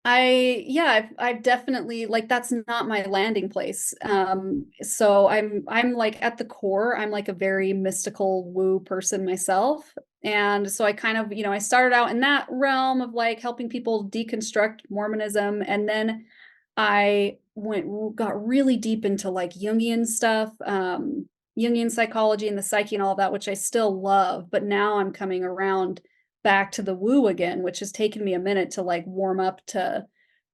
I've definitely, like, that's not my landing place. So I'm like at the core, I'm like a very mystical woo person myself. And so I kind of, I started out in that realm of like helping people deconstruct Mormonism. And then I got really deep into like Jungian stuff, Jungian psychology and the psyche and all of that, which I still love. But now I'm coming around back to the woo again, which has taken me a minute to like warm up to,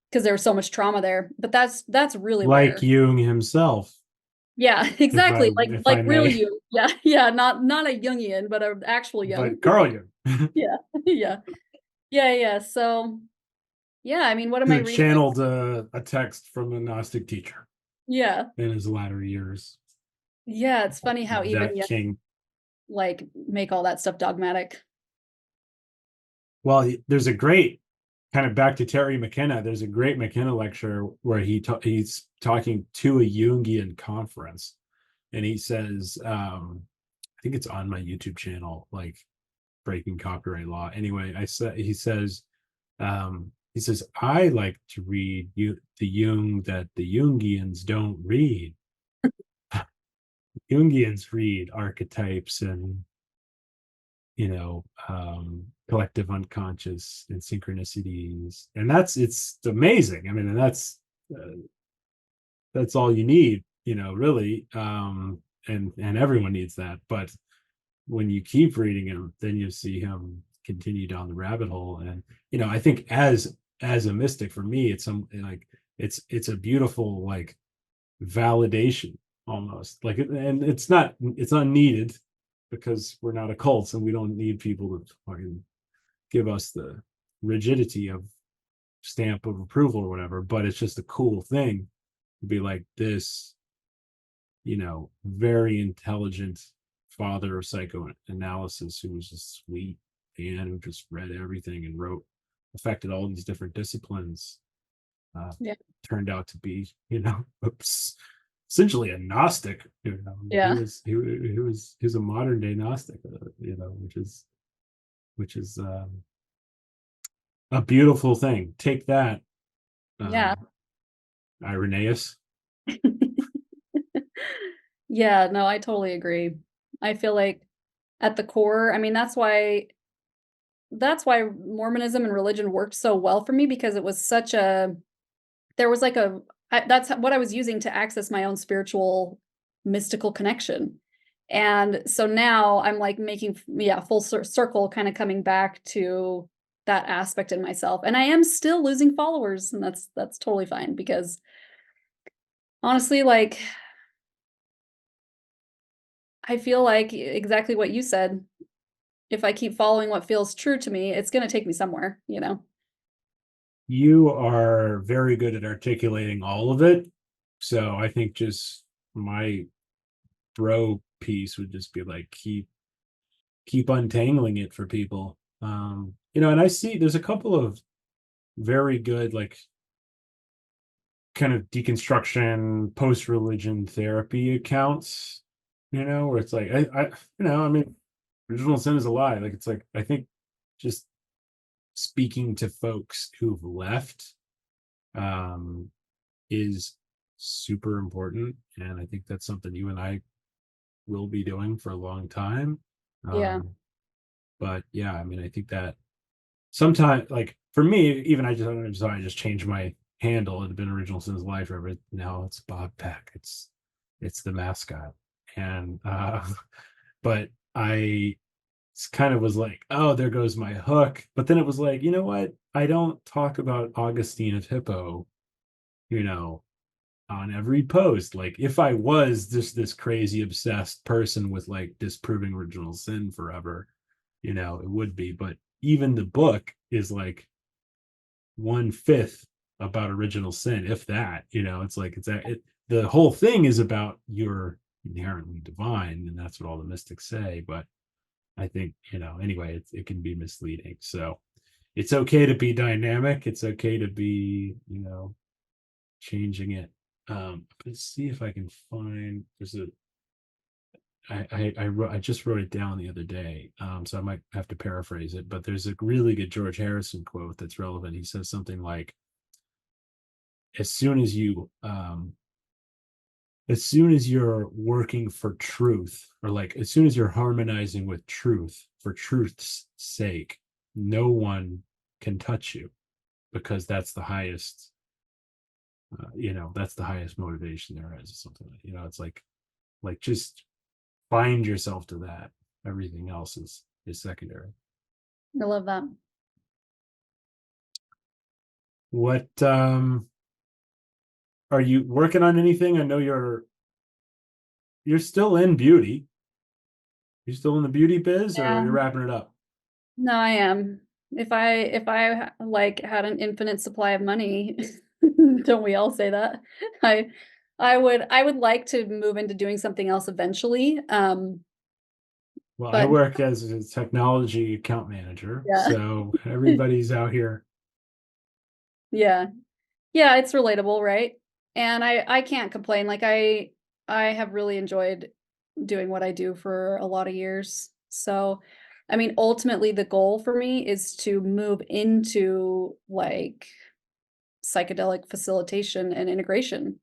because there was so much trauma there. But that's really Like where, Jung himself, yeah, if I exactly, if like I real may, you, yeah, yeah, not a Jungian, but an actual Jung. but Carl Jung Yeah, yeah, yeah. So yeah, I mean, what am I reading? channeled a text from a Gnostic teacher Yeah, in his latter years. yeah. It's funny how even That king. like make all that stuff dogmatic. Well, there's a great kind of back to Terry McKenna. There's a great McKenna lecture where he's talking to a Jungian conference, and he says, I think it's on my YouTube channel, like breaking copyright law. Anyway, he says, I like to read the Jung that the Jungians don't read. Jungians read archetypes and collective unconscious and synchronicities, and it's amazing. I mean, and that's all you need, really. And everyone needs that. But when you keep reading him, then you see him continue down the rabbit hole. And I think as a mystic, for me, it's it's a beautiful like validation almost, like, and it's not needed, because we're not a cult and we don't need people to fucking give us the rigidity of stamp of approval or whatever. But it's just a cool thing to be like this, very intelligent father of psychoanalysis who was just sweet and who just read everything and affected all these different disciplines. Yeah, Turned out to be, essentially a Gnostic. yeah, He was a modern day Gnostic, which is a beautiful thing. Take that, yeah. Irenaeus. Yeah, no, I totally agree. I feel like at the core, I mean, that's why Mormonism and religion worked so well for me, because it was such a there was like that's what I was using to access my own spiritual mystical connection. And so now I'm like making, full circle, kind of coming back to that aspect in myself. And I am still losing followers, and that's totally fine, because honestly, like, I feel like exactly what you said. If I keep following what feels true to me, it's going to take me somewhere. You are very good at articulating all of it. So I think just my bro piece would just be like, keep untangling it for people. And I see there's a couple of very good, like, kind of deconstruction, post-religion therapy accounts, where it's like, I mean, original sin is a lie. Like, it's like, I think just speaking to folks who've left is super important. And I think that's something you and I will be doing for a long time. Yeah. But yeah, I mean, I think that sometimes, like for me, even I just changed my handle. It had been Original Sin's Life forever. Now it's Bob Peck. It's the mascot. And but I kind of was like, oh, there goes my hook. But then it was like, you know what? I don't talk about Augustine of Hippo, on every post. Like, if I was just this crazy obsessed person with like disproving original sin forever, it would be. But even the book is like 1/5 about original sin, if that. It's like the whole thing is about you're inherently divine, and that's what all the mystics say. But I think, anyway, it can be misleading. So it's okay to be dynamic. It's okay to be, changing it. Let's see if I can find. I just wrote it down the other day, so I might have to paraphrase it. But there's a really good George Harrison quote that's relevant. He says something like, "As soon as you're working for truth, or like as soon as you're harmonizing with truth for truth's sake, no one can touch you, because that's the highest." That's the highest motivation there is, or something. It's like just find yourself to that. Everything else is secondary. I love that. What are you working on? Anything? I know you're still in beauty. You're still in the beauty biz, or Yeah. you're wrapping it up? No, I am. If I like had an infinite supply of money, don't we all say that? I I would like to move into doing something else eventually. Well, I But work as a technology account manager, yeah. so everybody's out here. Yeah. Yeah, it's relatable, right? And I can't complain. Like I have really enjoyed doing what I do for a lot of years. So, I mean, ultimately the goal for me is to move into like psychedelic facilitation and integration.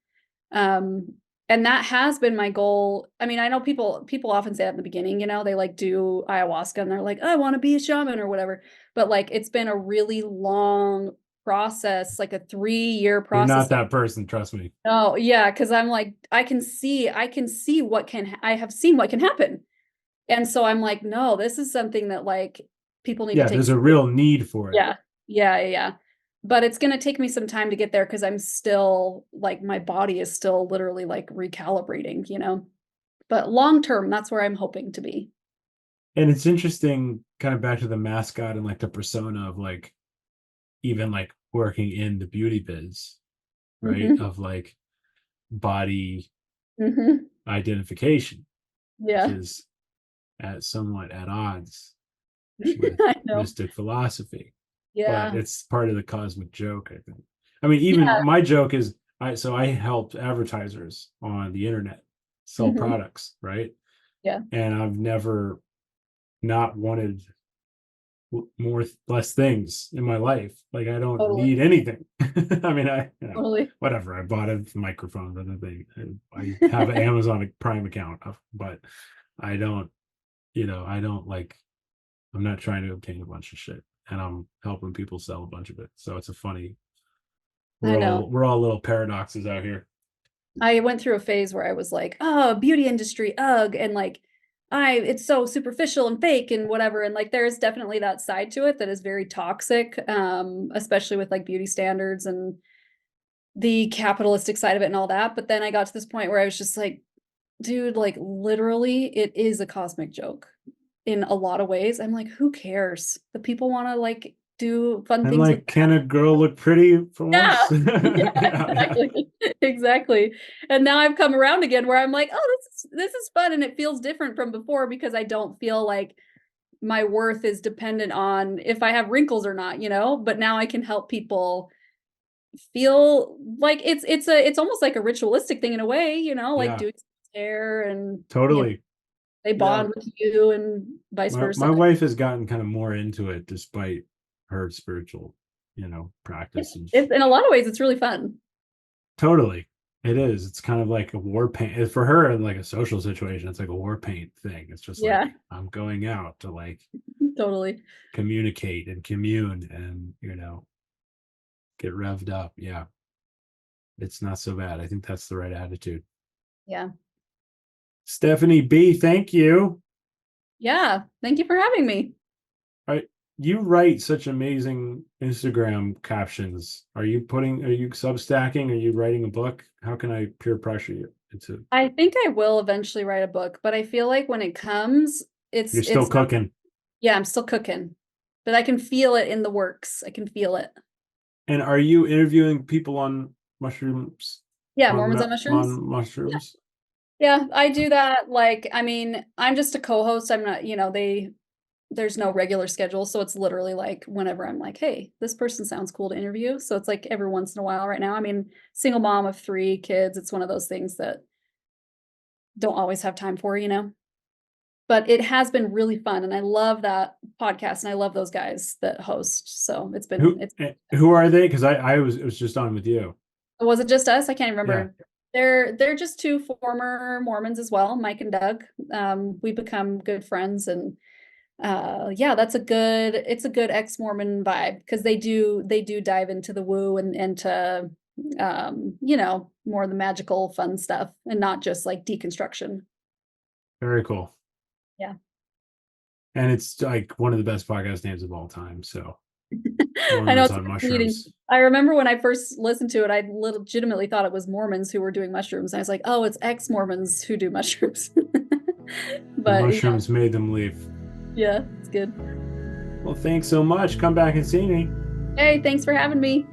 Um, and that has been my goal. I mean, I know people often say that in the beginning, they like do ayahuasca and they're like, "Oh, I want to be a shaman or whatever." But like it's been a really long process, like a 3-year You're process. not that person, trust me. Oh, yeah, because I'm like, I can see I have seen what can happen. And so I'm like, no, this is something that like people need to Yeah, take. there's a real need for it. Yeah. Yeah, yeah, yeah. But it's gonna take me some time to get there because I'm still like my body is still literally like recalibrating. But long term, that's where I'm hoping to be. And it's interesting, kind of back to the mascot and like the persona of like, even like working in the beauty biz, right? Mhm. Of like body Mhm. identification, which Yeah. is somewhat at odds with I know. mystic philosophy. But Yeah. it's part of the cosmic joke, I think. I mean, even Yeah. my joke is, I helped advertisers on the internet sell Mhm. products, right? Yeah. And I've never not wanted less things in my life. Like, I don't Totally. need anything. I mean, Totally. whatever. I bought a microphone for the thing. I have an Amazon Prime account, but I don't, I don't like, I'm not trying to obtain a bunch of shit, and I'm helping people sell a bunch of it. So it's a funny, I know. we're all little paradoxes out here. I went through a phase where I was like, "Oh, beauty industry, ugh," and like, it's so superficial and fake and whatever. And like, there's definitely that side to it that is very toxic, especially with like beauty standards and the capitalistic side of it and all that. But then I got to this point where I was just like, dude, like literally, it is a cosmic joke in a lot of ways. I'm like, who cares? The people want to like do fun And things with like, can a girl look pretty for yeah. once? Yeah, Yeah. exactly. Exactly. And now I've come around again where I'm like, "Oh, this is fun," and it feels different from before because I don't feel like my worth is dependent on if I have wrinkles or not, But now I can help people feel like it's almost like a ritualistic thing in a way, you know, like Yeah. doing hair and you know, Totally. they bond with you and vice versa. My wife has gotten kind of more into it despite her spiritual, practice. It's in a lot of ways, it's really fun. Totally. It is. It's kind of like a war paint for her, like a social situation. It's like a war paint thing. It's just like, I'm going out to like totally communicate and commune and, get revved up. Yeah. It's not so bad. I think that's the right attitude. Yeah. Stephanie B., thank you. Yeah. Thank you for having me. You write such amazing Instagram captions. Are you substacking? Are you writing a book? How can I peer pressure you into? I think I will eventually write a book, but I feel like when it comes, You're still cooking. Yeah, I'm still cooking, but I can feel it in the works. I can feel it. And are you interviewing people on mushrooms? Yeah, Mormons on mushrooms. On mushrooms. Yeah, I do that. Like, I mean, I'm just a co-host. I'm not, there's no regular schedule. So it's literally like whenever I'm like, hey, this person sounds cool to interview. So it's like every once in a while right now. I mean, single mom of 3 kids. It's one of those things that don't always have time for, but it has been really fun. And I love that podcast. And I love those guys that host. So it's been, who are they? Cause it was just on with you. Was it just us? I can't remember. Yeah. They're just 2 former Mormons as well, Mike and Doug. We become good friends, and it's a good ex-Mormon vibe because they do dive into the woo and into more of the magical fun stuff and not just like deconstruction. Very cool. Yeah. And it's like one of the best podcast names of all time. So I know, it's on mushrooms. I remember when I first listened to it, I legitimately thought it was Mormons who were doing mushrooms. I was like, oh, it's ex-Mormons who do mushrooms. But the mushrooms made them leave. Yeah, it's good. Well, thanks so much. Come back and see me. Hey, thanks for having me.